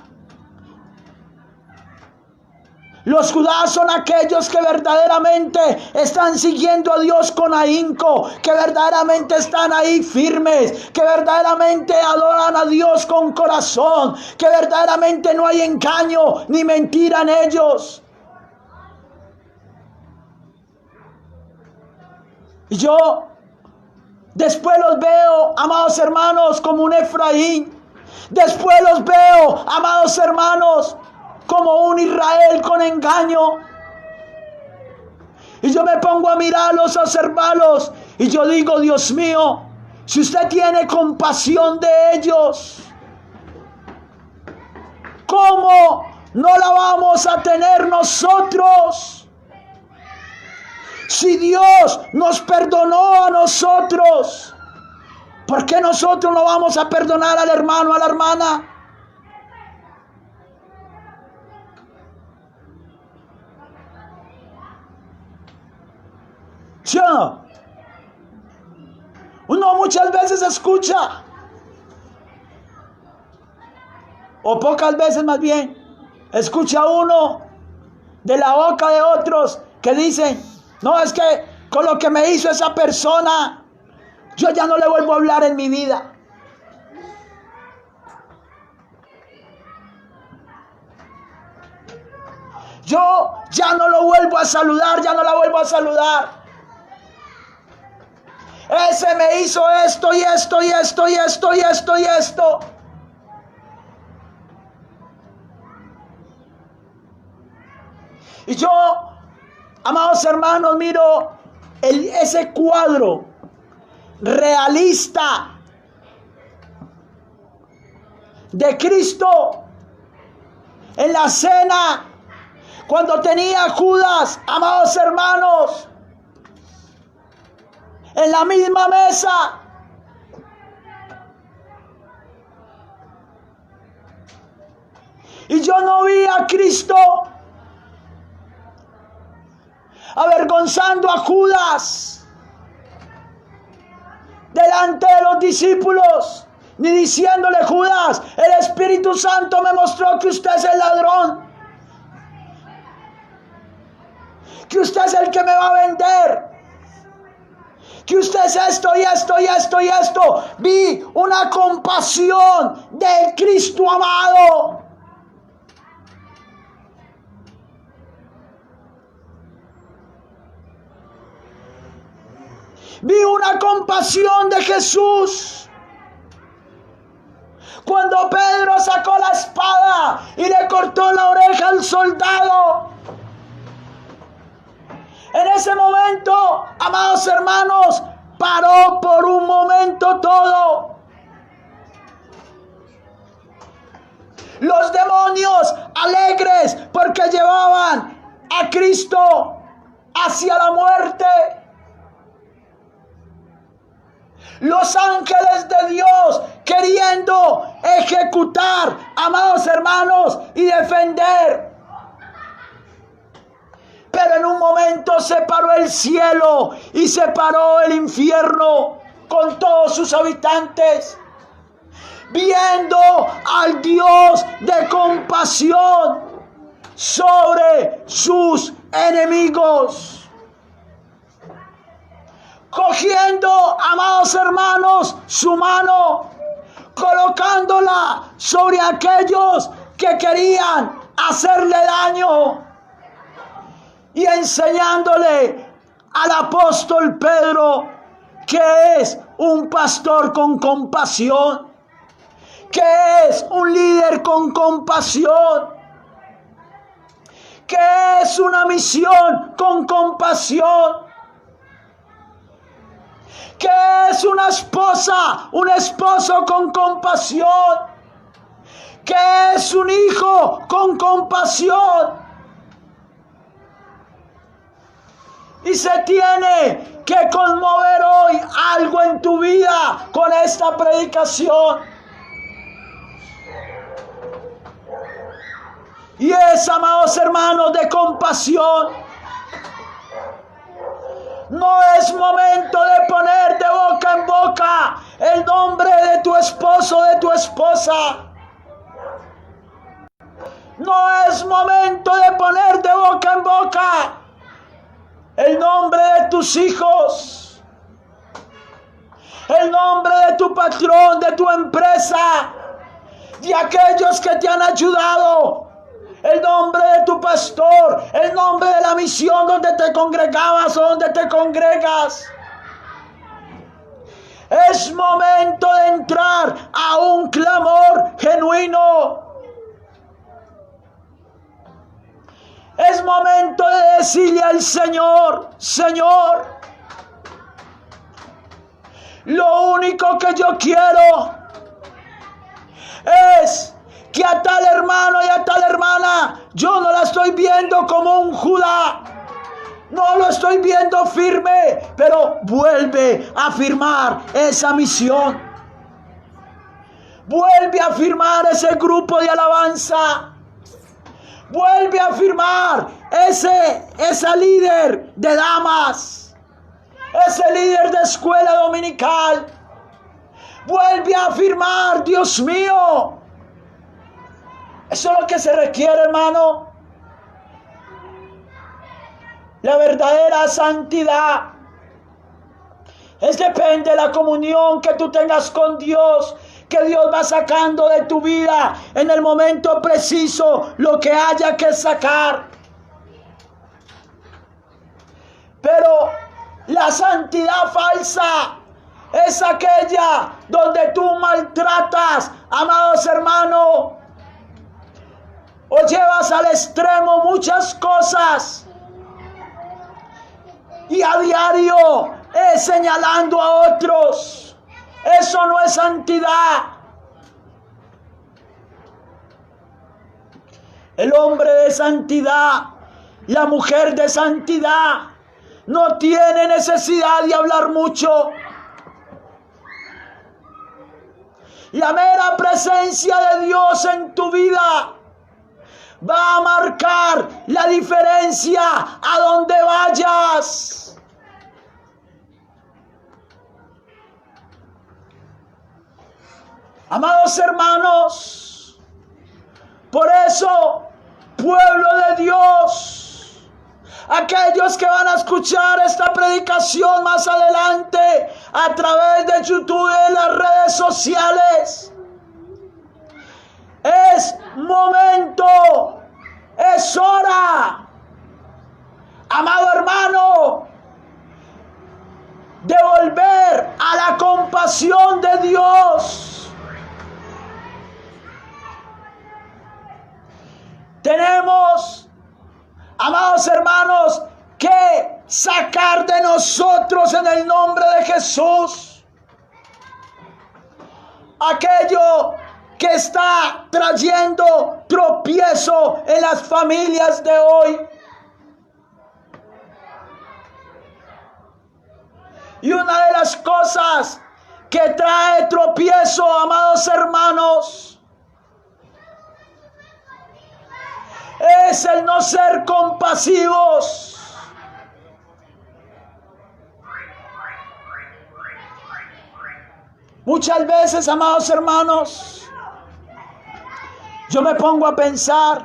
Los Judás son aquellos que verdaderamente están siguiendo a Dios con ahínco, que verdaderamente están ahí firmes, que verdaderamente adoran a Dios con corazón, que verdaderamente no hay engaño ni mentira en ellos. Y yo después los veo, amados hermanos, como un Efraín. Después los veo, amados hermanos, como un Israel con engaño. Y yo me pongo a mirarlos, a observarlos. Y yo digo, Dios mío, si usted tiene compasión de ellos, ¿cómo no la vamos a tener nosotros? Si Dios nos perdonó a nosotros, ¿por qué nosotros no vamos a perdonar al hermano, a la hermana? ¿Sí o no? Uno muchas veces escucha, o pocas veces más bien, escucha uno de la boca de otros que dicen, no, es que con lo que me hizo esa persona, yo ya no le vuelvo a hablar en mi vida. Yo ya no lo vuelvo a saludar, ya no la vuelvo a saludar. Ese me hizo esto y esto y esto y esto y esto y esto. Y yo, amados hermanos, miro ese cuadro realista de Cristo en la cena, cuando tenía a Judas, amados hermanos, en la misma mesa. Y yo no vi a Cristo avergonzando a Judas delante de los discípulos, ni diciéndole, Judas, el Espíritu Santo me mostró que usted es el ladrón, que usted es el que me va a vender, que usted es esto y esto y esto y esto. Vi una compasión del Cristo amado. Vi una compasión de Jesús. Cuando Pedro sacó la espada y le cortó la oreja al soldado. En ese momento, amados hermanos, paró por un momento todo. Los demonios alegres porque llevaban a Cristo hacia la muerte. Los ángeles de Dios queriendo ejecutar, amados hermanos, y defender. Pero en un momento se paró el cielo y se paró el infierno con todos sus habitantes, viendo al Dios de compasión sobre sus enemigos. Cogiendo, amados hermanos, su mano, colocándola sobre aquellos que querían hacerle daño y enseñándole al apóstol Pedro que es un pastor con compasión, que es un líder con compasión, que es una misión con compasión, que es una esposa, un esposo con compasión, que es un hijo con compasión. Y se tiene que conmover hoy algo en tu vida con esta predicación. Y es, amados hermanos, de compasión. No es momento de poner de boca en boca el nombre de tu esposo, de tu esposa. No es momento de poner de boca en boca el nombre de tus hijos, el nombre de tu patrón, de tu empresa, de aquellos que te han ayudado, el nombre de tu pastor, el nombre de la misión donde te congregabas o donde te congregas. Es momento de entrar a un clamor genuino. Es momento de decirle al Señor: Señor, lo único que yo quiero es que a tal hermano y a tal hermana yo no la estoy viendo como un Judá. No lo estoy viendo firme, pero vuelve a firmar esa misión. Vuelve a firmar ese grupo de alabanza. Vuelve a firmar esa líder de damas. Ese líder de escuela dominical. Vuelve a firmar, Dios mío. Eso es lo que se requiere, hermano. La verdadera santidad depende de la comunión que tú tengas con Dios, que Dios va sacando de tu vida en el momento preciso lo que haya que sacar. Pero la santidad falsa es aquella donde tú maltratas, amados hermanos, o llevas al extremo muchas cosas y a diario es señalando a otros. Eso no es santidad. El hombre de santidad, la mujer de santidad, no tiene necesidad de hablar mucho. La mera presencia de Dios en tu vida va a marcar la diferencia a donde vayas. Amados hermanos, por eso, pueblo de Dios, aquellos que van a escuchar esta predicación más adelante a través de YouTube y de las redes sociales, es momento, es hora, amado hermano, de volver a la compasión de Dios. Tenemos, amados hermanos, que sacar de nosotros en el nombre de Jesús aquello que está trayendo tropiezo en las familias de hoy. Y una de las cosas que trae tropiezo, amados hermanos, es el no ser compasivos. Muchas veces, amados hermanos, yo me pongo a pensar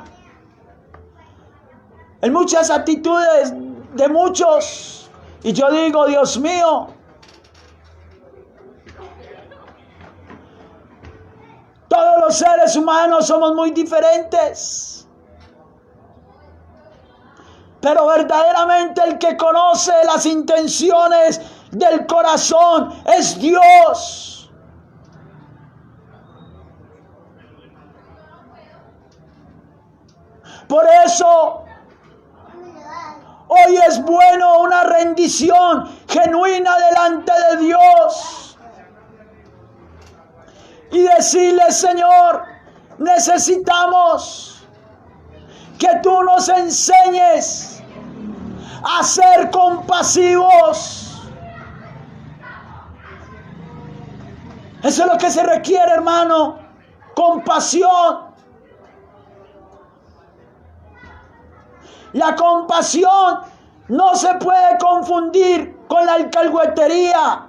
en muchas actitudes de muchos y yo digo: Dios mío, todos los seres humanos somos muy diferentes. Pero verdaderamente el que conoce las intenciones del corazón es Dios. Por eso, hoy es bueno una rendición genuina delante de Dios. Y decirle: Señor, necesitamos que tú nos enseñes a ser compasivos. Eso es lo que se requiere, hermano. Compasión. La compasión no se puede confundir con la alcahuetería.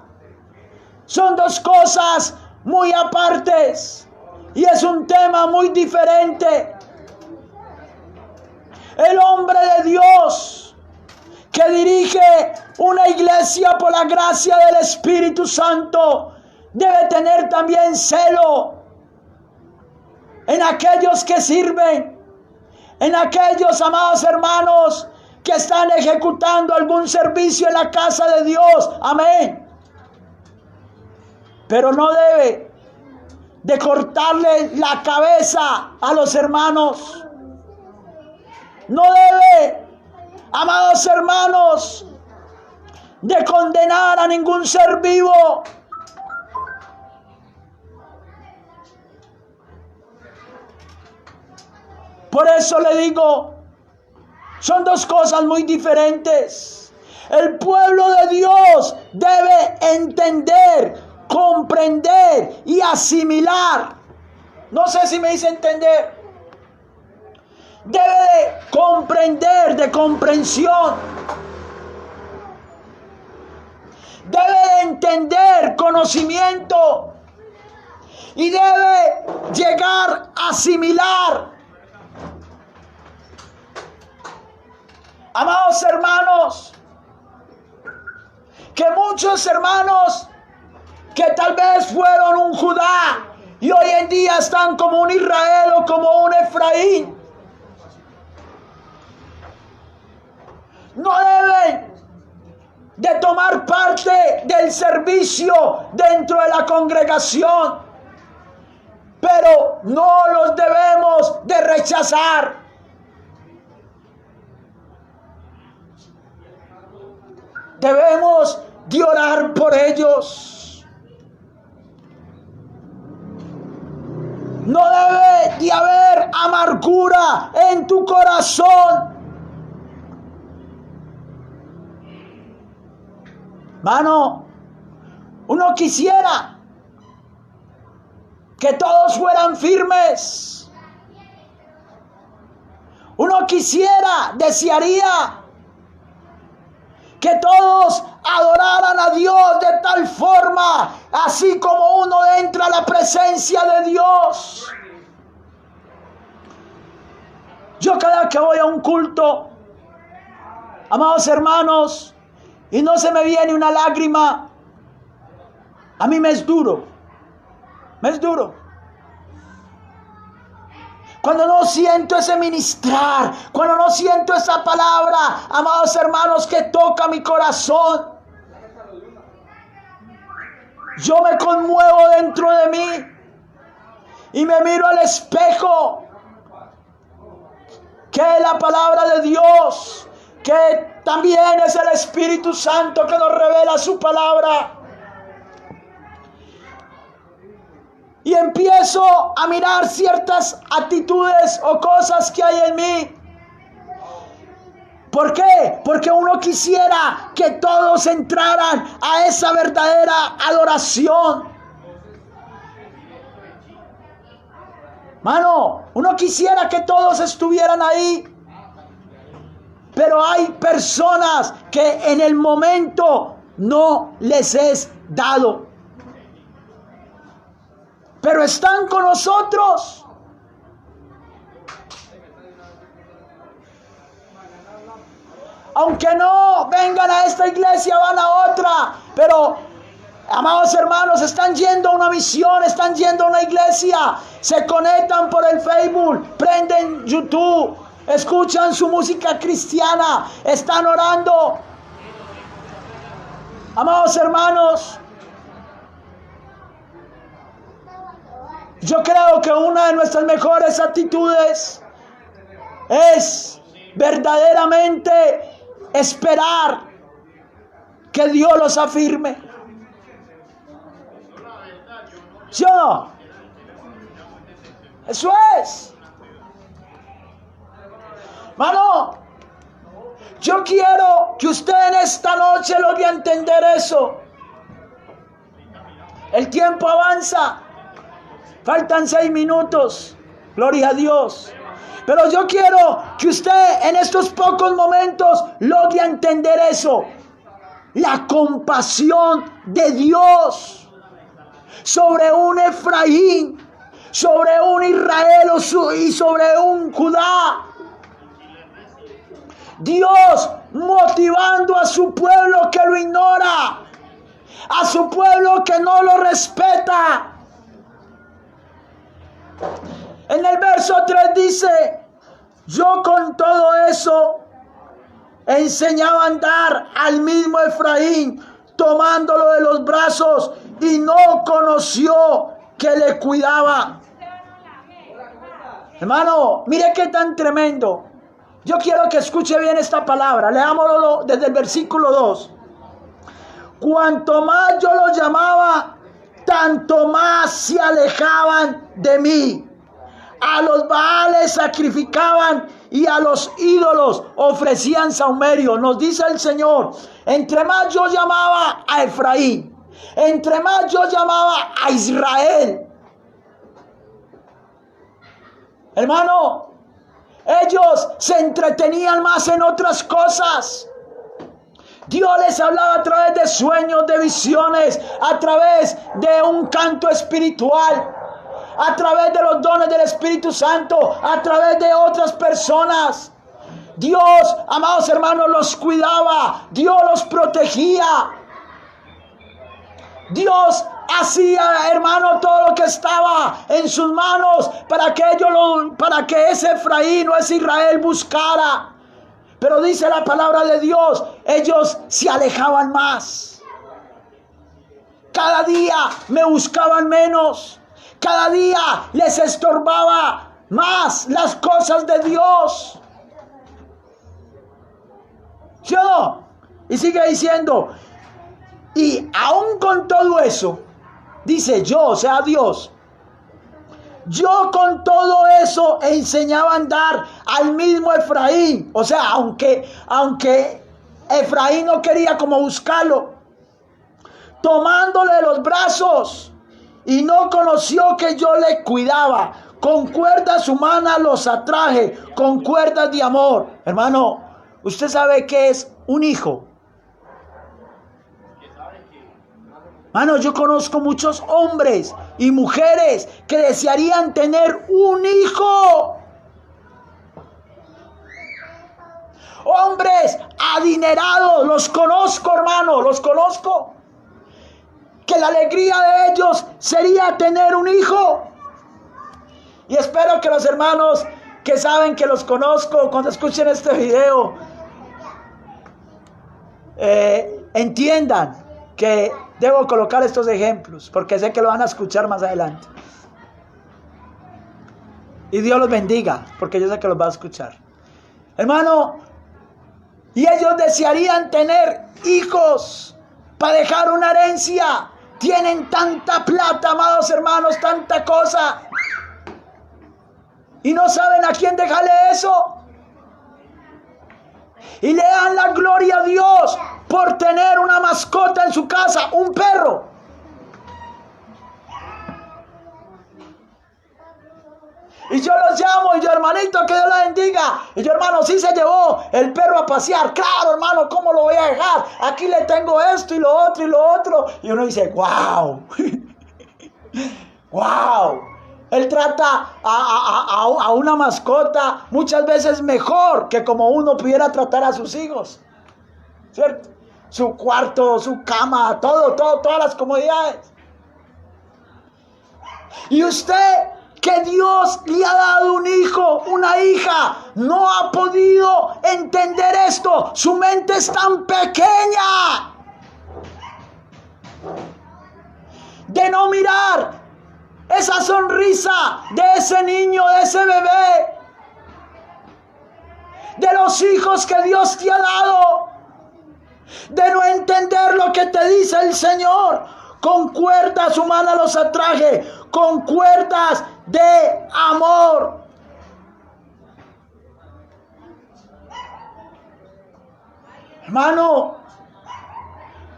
Son dos cosas muy apartes y es un tema muy diferente. El hombre de Dios que dirige una iglesia por la gracia del Espíritu Santo debe tener también celo en aquellos que sirven, en aquellos, amados hermanos, que están ejecutando algún servicio en la casa de Dios. Amén. Pero no debe de cortarle la cabeza a los hermanos. no debe, amados hermanos, de condenar a ningún ser vivo. Por eso le digo, son dos cosas muy diferentes. El pueblo de Dios debe entender, comprender y asimilar. No sé si me hice entender. Debe de comprender, de comprensión. Debe de entender, conocimiento. Y debe llegar a asimilar. Amados hermanos, que muchos hermanos que tal vez fueron un Judá y hoy en día están como un Israel o como un Efraín, no deben de tomar parte del servicio dentro de la congregación, pero no los debemos de rechazar. Debemos de orar por ellos. No debe de haber amargura en tu corazón. Mano, uno quisiera que todos fueran firmes. Uno quisiera, desearía que todos adoraran a Dios de tal forma, así como uno entra a la presencia de Dios. Yo cada que voy a un culto, amados hermanos, y no se me viene una lágrima, a mí me es duro. Cuando no siento ese ministrar, cuando no siento esa palabra, amados hermanos, que toca mi corazón, yo me conmuevo dentro de mí y me miro al espejo, que es la palabra de Dios, que también es el Espíritu Santo que nos revela su palabra. Y empiezo a mirar ciertas actitudes o cosas que hay en mí. ¿Por qué? Porque uno quisiera que todos entraran a esa verdadera adoración. Mano, uno quisiera que todos estuvieran ahí. Pero hay personas que en el momento no les es dado. Pero están con nosotros. Aunque no vengan a esta iglesia, van a otra. Pero, amados hermanos, están yendo a una misión, están yendo a una iglesia. Se conectan por el Facebook, prenden YouTube, escuchan su música cristiana, están orando. Amados hermanos, yo creo que una de nuestras mejores actitudes es verdaderamente esperar que Dios los afirme. ¿Sí o no? Eso es. Mano, yo quiero que usted en esta noche logre entender eso. El tiempo avanza. Faltan 6 minutos, gloria a Dios. Pero yo quiero que usted en estos pocos momentos logre entender eso. La compasión de Dios sobre un Efraín, sobre un Israel y sobre un Judá. Dios motivando a su pueblo que lo ignora, a su pueblo que no lo respeta. En el verso 3 dice: yo con todo eso enseñaba a andar al mismo Efraín, tomándolo de los brazos, y no conoció que le cuidaba. Hermano, mire qué tan tremendo. Yo quiero que escuche bien esta palabra. Leámoslo desde el versículo 2. Cuanto más yo los llamaba, tanto más se alejaban de mí. A los Baales sacrificaban y a los ídolos ofrecían sahumerio. Nos dice el Señor, entre más yo llamaba a Efraín, entre más yo llamaba a Israel, hermano, ellos se entretenían más en otras cosas. Dios les hablaba a través de sueños, de visiones, a través de un canto espiritual, a través de los dones del Espíritu Santo, a través de otras personas. Dios, amados hermanos, los cuidaba, Dios los protegía. Dios hacía, hermano, todo lo que estaba en sus manos para que ese Efraín o ese Israel buscara. Pero dice la palabra de Dios, ellos se alejaban más. Cada día me buscaban menos. Cada día les estorbaba más las cosas de Dios. ¿Sí o no? Y sigue diciendo, y aún con todo eso, dice yo, o sea Dios, yo con todo eso enseñaba a andar al mismo Efraín. O sea, aunque Efraín no quería como buscarlo, tomándole de los brazos, y no conoció que yo le cuidaba. Con cuerdas humanas los atraje, con cuerdas de amor. Hermano, ¿usted sabe qué es un hijo? Hermano, yo conozco muchos hombres y mujeres que desearían tener un hijo. Hombres adinerados, los conozco, hermano, los conozco. Que la alegría de ellos sería tener un hijo. Y espero que los hermanos que saben que los conozco, cuando escuchen este video, entiendan que debo colocar estos ejemplos, porque sé que lo van a escuchar más adelante. Y Dios los bendiga, porque yo sé que los va a escuchar. Hermano, y ellos desearían tener hijos para dejar una herencia. Tienen tanta plata, amados hermanos, tanta cosa, y no saben a quién dejarle eso. Y le dan la gloria a Dios por tener una mascota en su casa, un perro. Y yo los llamo y yo, hermanito, que Dios la bendiga. Y yo, hermano, sí se llevó el perro a pasear. Claro, hermano, ¿cómo lo voy a dejar? Aquí le tengo esto y lo otro y lo otro. Y uno dice, wow. Wow. Él trata a una mascota muchas veces mejor que como uno pudiera tratar a sus hijos. ¿Cierto? Su cuarto, su cama, todo, todas las comodidades. Y usted, que Dios le ha dado un hijo, una hija, no ha podido entender esto. Su mente es tan pequeña de no mirar esa sonrisa de ese niño, de ese bebé, de los hijos que Dios te ha dado, de no entender lo que te dice el Señor. Con cuerdas humanas los atraje, con cuerdas de amor. Hermano,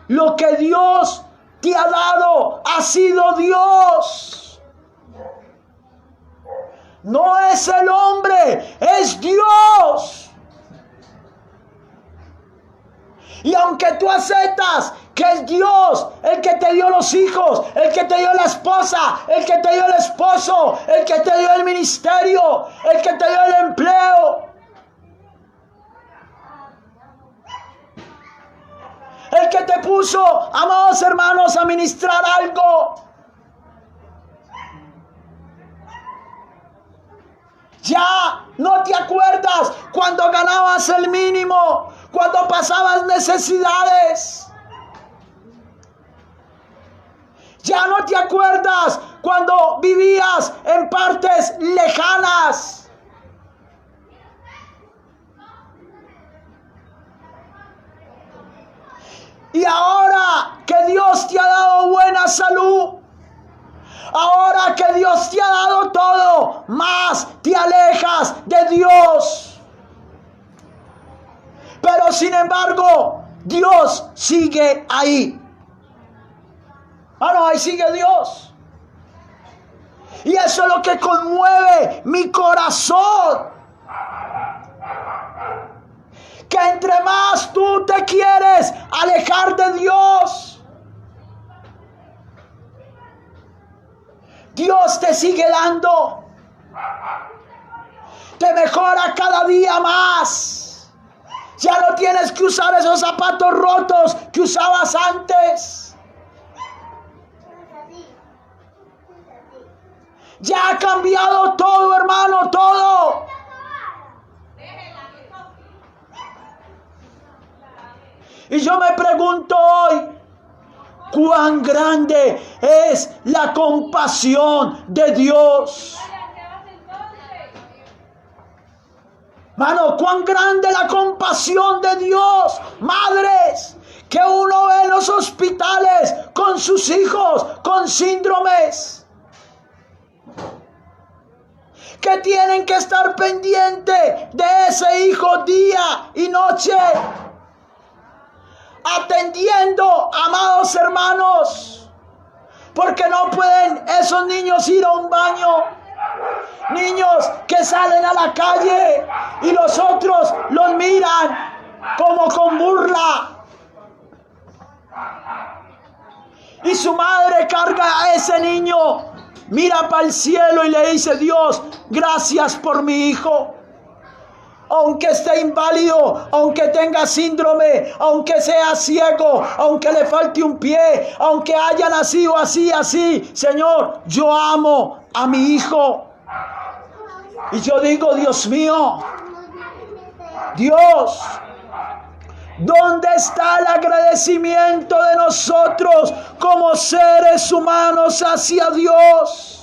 lo que Dios te ha dado ha sido Dios. No es el hombre, es Dios. Y aunque tú aceptas que es Dios el que te dio los hijos, el que te dio la esposa, el que te dio el esposo, el que te dio el ministerio, el que te dio el empleo, el que te puso, amados hermanos, a ministrar algo, ya no te acuerdas cuando ganabas el mínimo, cuando pasabas necesidades. Ya no te acuerdas cuando vivías en partes lejanas. Y ahora que Dios te ha dado buena salud, ahora que Dios te ha dado todo, más te alejas de Dios. Pero sin embargo, Dios sigue ahí. Ahí sigue Dios. Y eso es lo que conmueve mi corazón. Que entre más tú te quieres alejar de Dios, Dios te sigue dando. Te mejora cada día más. Ya no tienes que usar esos zapatos rotos que usabas antes. Ya ha cambiado todo, hermano, todo. Y yo me pregunto hoy, ¿cuán grande es la compasión de Dios? Hermano, ¿cuán grande la compasión de Dios? Madres que uno ve en los hospitales con sus hijos con síndromes, que tienen que estar pendientes de ese hijo día y noche, atendiendo, amados hermanos, porque no pueden esos niños ir a un baño. Niños que salen a la calle y los otros los miran como con burla. Y su madre carga a ese niño, mira para el cielo y le dice: Dios, gracias por mi hijo. Aunque esté inválido, aunque tenga síndrome, aunque sea ciego, aunque le falte un pie, aunque haya nacido así, Señor, yo amo a mi hijo. Y yo digo, Dios mío, Dios, ¿dónde está el agradecimiento de nosotros como seres humanos hacia Dios?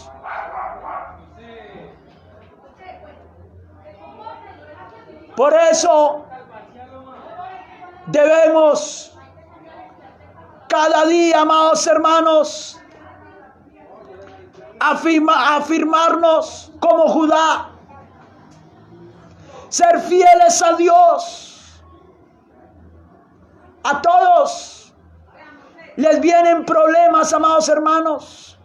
Por eso debemos cada día, amados hermanos, afirmarnos como Judá, ser fieles a Dios. A todos les vienen problemas, amados hermanos.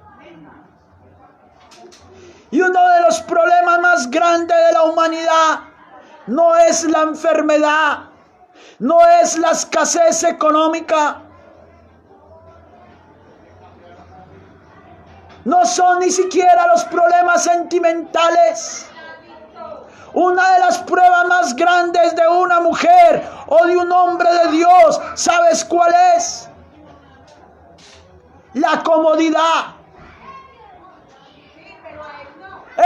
Y uno de los problemas más grandes de la humanidad no es la enfermedad, no es la escasez económica, no son ni siquiera los problemas sentimentales. Una de las pruebas más grandes de una mujer o de un hombre de Dios, ¿sabes cuál es? La comodidad.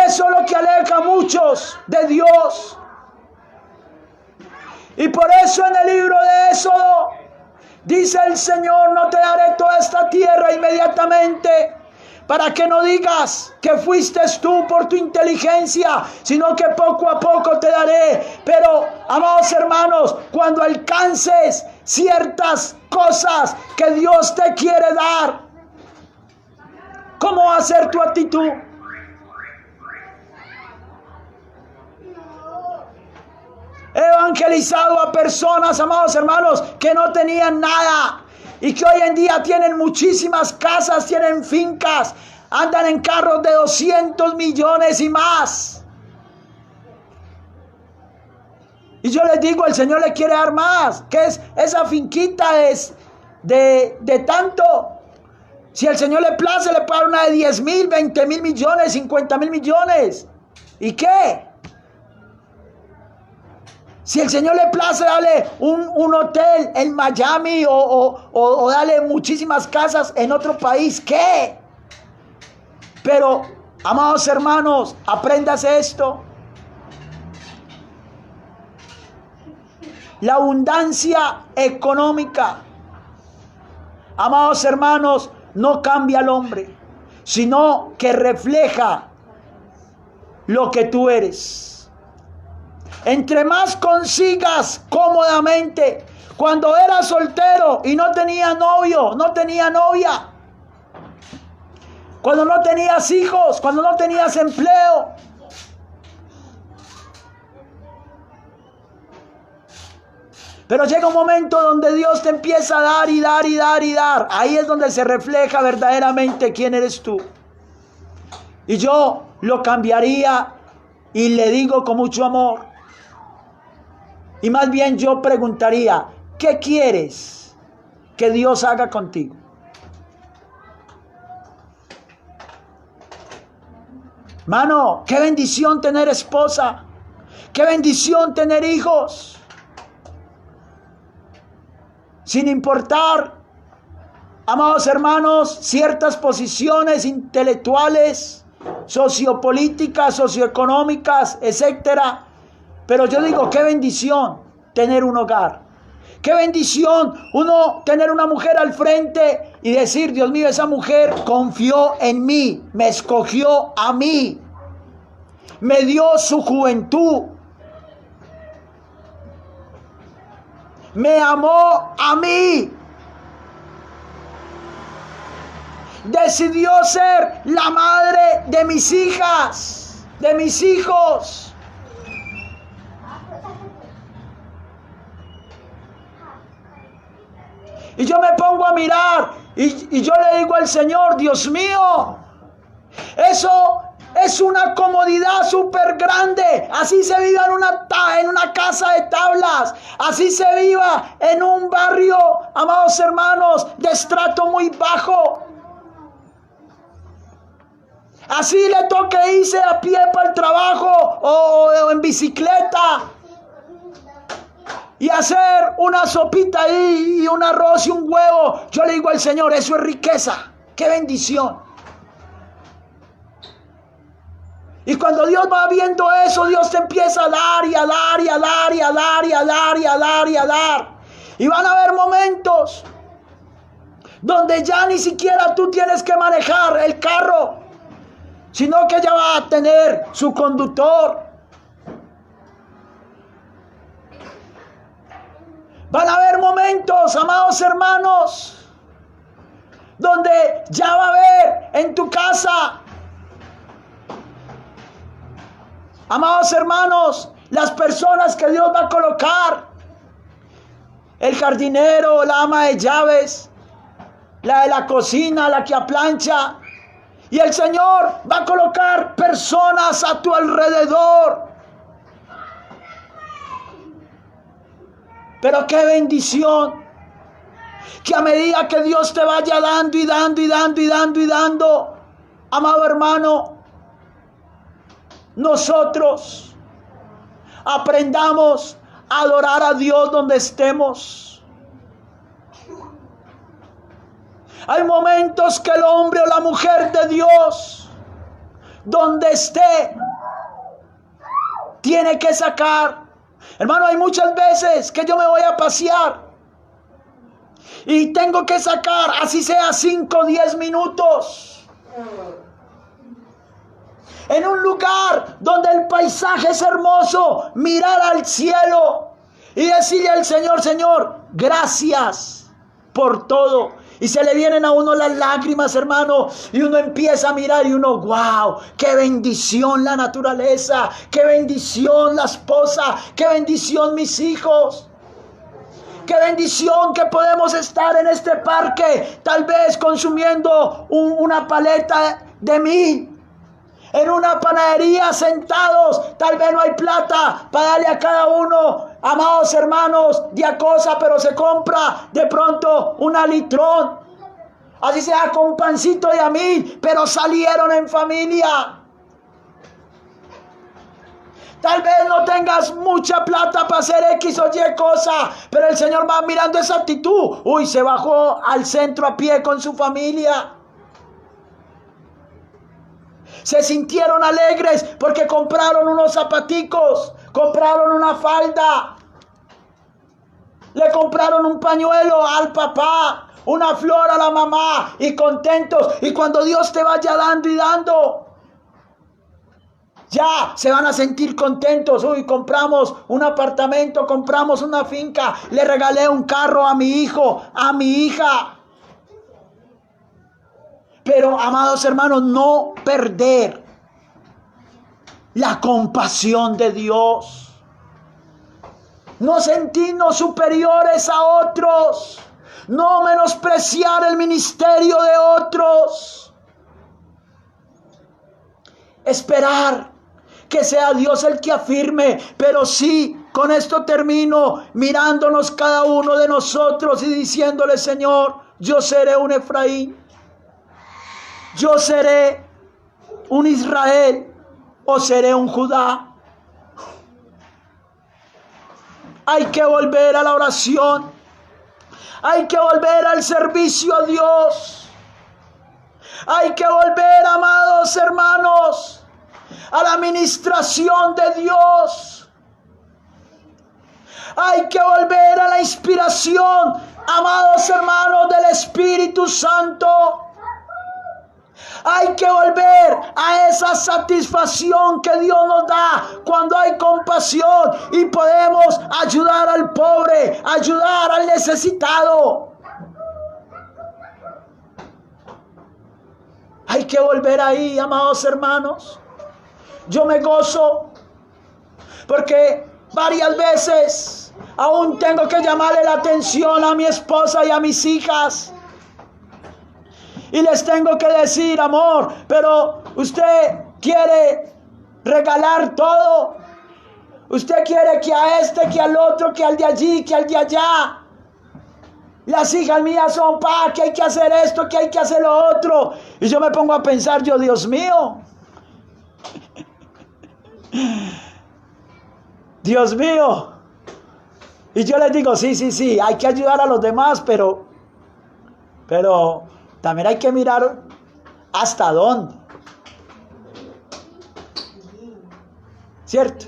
Eso es lo que aleja a muchos de Dios. Y por eso en el libro de Éxodo dice el Señor: no te daré toda esta tierra inmediatamente, para que no digas que fuiste tú por tu inteligencia, sino que poco a poco te daré. Pero, amados hermanos, cuando alcances ciertas cosas que Dios te quiere dar, ¿cómo va a ser tu actitud? He evangelizado a personas, amados hermanos, que no tenían nada y que hoy en día tienen muchísimas casas, tienen fincas, andan en carros de 200 millones y más. Y yo les digo, el Señor le quiere dar más. ¿Qué es esa finquita? Es de tanto. Si el Señor le place, le puede dar una de 10,000, 20,000 millones, 50,000 millones. ¿Y qué? Si el Señor le place, dale un hotel en Miami o dale muchísimas casas en otro país, ¿qué? Pero, amados hermanos, apréndase esto. La abundancia económica, amados hermanos, no cambia al hombre, sino que refleja lo que tú eres. Entre más consigas cómodamente, Cuando era soltero y no tenía novio, no tenía novia. Cuando no tenías hijos, cuando no tenías empleo. Pero llega un momento donde Dios te empieza a dar y dar y dar y dar. Ahí es donde se refleja verdaderamente quién eres tú. Y yo lo cambiaría y le digo con mucho amor. Y más bien yo preguntaría, ¿qué quieres que Dios haga contigo? Mano, qué bendición tener esposa. Qué bendición tener hijos. Sin importar, amados hermanos, ciertas posiciones intelectuales, sociopolíticas, socioeconómicas, etcétera. Pero yo digo, qué bendición tener un hogar. Qué bendición uno tener una mujer al frente y decir, Dios mío, esa mujer confió en mí, me escogió a mí, me dio su juventud, me amó a mí, decidió ser la madre de mis hijas, de mis hijos. Y yo me pongo a mirar y yo le digo al Señor, Dios mío, eso es una comodidad súper grande. Así se viva en una casa de tablas, así se viva en un barrio, amados hermanos, de estrato muy bajo. Así le toque irse a pie para el trabajo o en bicicleta. Y hacer una sopita ahí y un arroz y un huevo. Yo le digo al Señor, eso es riqueza. ¡Qué bendición! Y cuando Dios va viendo eso, Dios te empieza a dar y a dar y a dar y a dar y a dar y a dar y a dar. Y van a haber momentos donde ya ni siquiera tú tienes que manejar el carro, sino que ya va a tener su conductor. Van a haber momentos, amados hermanos, donde ya va a haber en tu casa, amados hermanos, las personas que Dios va a colocar. El jardinero, la ama de llaves, la de la cocina, la que aplancha. Y el Señor va a colocar personas a tu alrededor. Pero qué bendición, que a medida que Dios te vaya dando y dando y dando y dando y dando, amado hermano, nosotros aprendamos a adorar a Dios donde estemos. Hay momentos que el hombre o la mujer de Dios, donde esté, tiene que sacar. Hermano, hay muchas veces que yo me voy a pasear y tengo que sacar, así sea 5 o 10 minutos, en un lugar donde el paisaje es hermoso, mirar al cielo y decirle al Señor, Señor, gracias por todo. Y se le vienen a uno las lágrimas, hermano, y uno empieza a mirar y uno, wow, qué bendición la naturaleza, qué bendición la esposa, qué bendición mis hijos. Qué bendición que podemos estar en este parque, tal vez consumiendo una paleta de mí. En una panadería sentados, tal vez no hay plata para darle a cada uno, amados hermanos, de cosa, pero se compra de pronto una litrón. Así sea con un pancito de a 1000, pero salieron en familia. Tal vez no tengas mucha plata para hacer X o Y cosa, pero el Señor va mirando esa actitud. Uy, se bajó al centro a pie con su familia. Se sintieron alegres porque compraron unos zapaticos, compraron una falda, le compraron un pañuelo al papá, una flor a la mamá y contentos. Y cuando Dios te vaya dando y dando, Ya se van a sentir contentos. Uy, compramos un apartamento, compramos una finca, le regalé un carro a mi hijo, a mi hija. Pero, amados hermanos, no perder la compasión de Dios. No sentirnos superiores a otros. No menospreciar el ministerio de otros. Esperar que sea Dios el que afirme, pero sí, con esto termino, mirándonos cada uno de nosotros y diciéndole: Señor, yo seré un Efraín, yo seré un Israel o seré un Judá. Hay que volver a la oración, hay que volver al servicio a Dios, hay que volver, amados hermanos, a la administración de Dios. Hay que volver a la inspiración, amados hermanos, del Espíritu Santo. Hay que volver a esa satisfacción que Dios nos da cuando hay compasión y podemos ayudar al pobre, ayudar al necesitado. Hay que volver ahí, amados hermanos. Yo me gozo porque varias veces aún tengo que llamarle la atención a mi esposa y a mis hijas. Y les tengo que decir: amor, pero usted quiere regalar todo. Usted quiere que a este, que al otro, que al de allí, que al de allá. Las hijas mías son: que hay que hacer esto, que hay que hacer lo otro. Y yo me pongo a pensar, Dios mío. Dios mío. Y yo les digo: sí, hay que ayudar a los demás, pero también hay que mirar hasta dónde. ¿Cierto?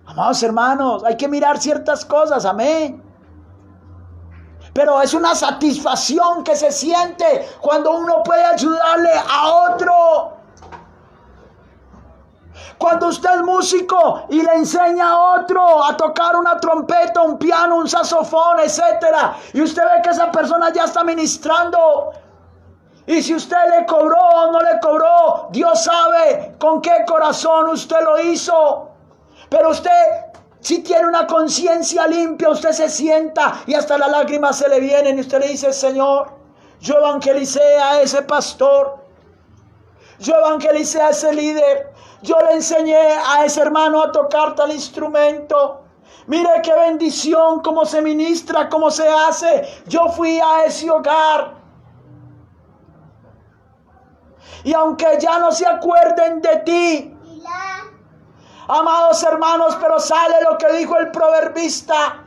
Amados hermanos, hay que mirar ciertas cosas, amén. Pero es una satisfacción que se siente cuando uno puede ayudarle a otro. Cuando usted es músico y le enseña a otro a tocar una trompeta, un piano, un saxofón, etcétera, y usted ve que esa persona ya está ministrando, y si usted le cobró o no le cobró, Dios sabe con qué corazón usted lo hizo. Pero usted, si tiene una conciencia limpia, usted se sienta y hasta las lágrimas se le vienen y usted le dice: Señor, yo evangelicé a ese pastor, yo evangelicé a ese líder, yo le enseñé a ese hermano a tocar tal instrumento. Mire qué bendición, cómo se ministra, cómo se hace. Yo fui a ese hogar. Y aunque ya no se acuerden de ti, amados hermanos, pero sale lo que dijo el proverbista: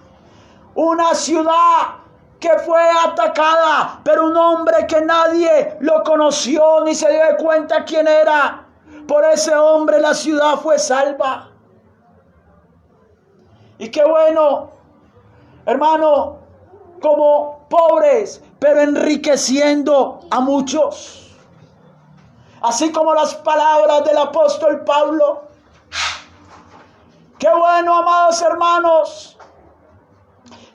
una ciudad que fue atacada, pero un hombre que nadie lo conoció ni se dio cuenta quién era. Por ese hombre la ciudad fue salva. Y qué bueno, hermano, como pobres, pero enriqueciendo a muchos. Así como las palabras del apóstol Pablo. Qué bueno, amados hermanos,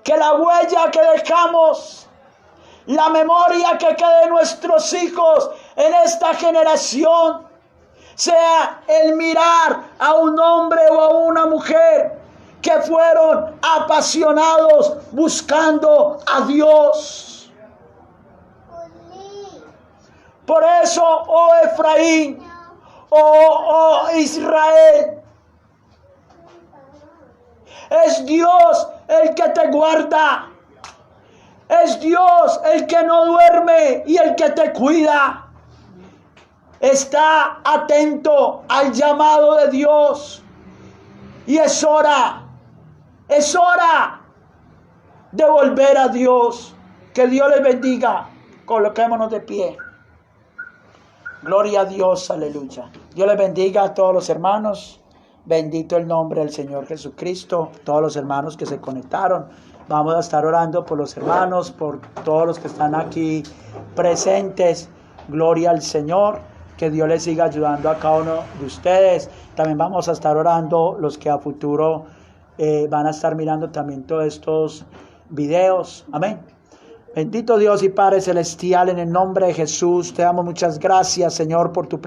que la huella que dejamos, la memoria que quede de nuestros hijos en esta generación, sea el mirar a un hombre o a una mujer que fueron apasionados buscando a Dios. Por eso, oh Efraín, oh Israel, es Dios el que te guarda. Es Dios el que no duerme y el que te cuida. Está atento al llamado de Dios. Y es hora de volver a Dios. Que Dios les bendiga. Coloquémonos de pie. Gloria a Dios, aleluya. Dios les bendiga a todos los hermanos. Bendito el nombre del Señor Jesucristo. Todos los hermanos que se conectaron. Vamos a estar orando por los hermanos, por todos los que están aquí presentes. Gloria al Señor. Que Dios les siga ayudando a cada uno de ustedes. También vamos a estar orando los que a futuro van a estar mirando también todos estos videos. Amén. Bendito Dios y Padre Celestial, en el nombre de Jesús, te damos muchas gracias, Señor, por tu presencia.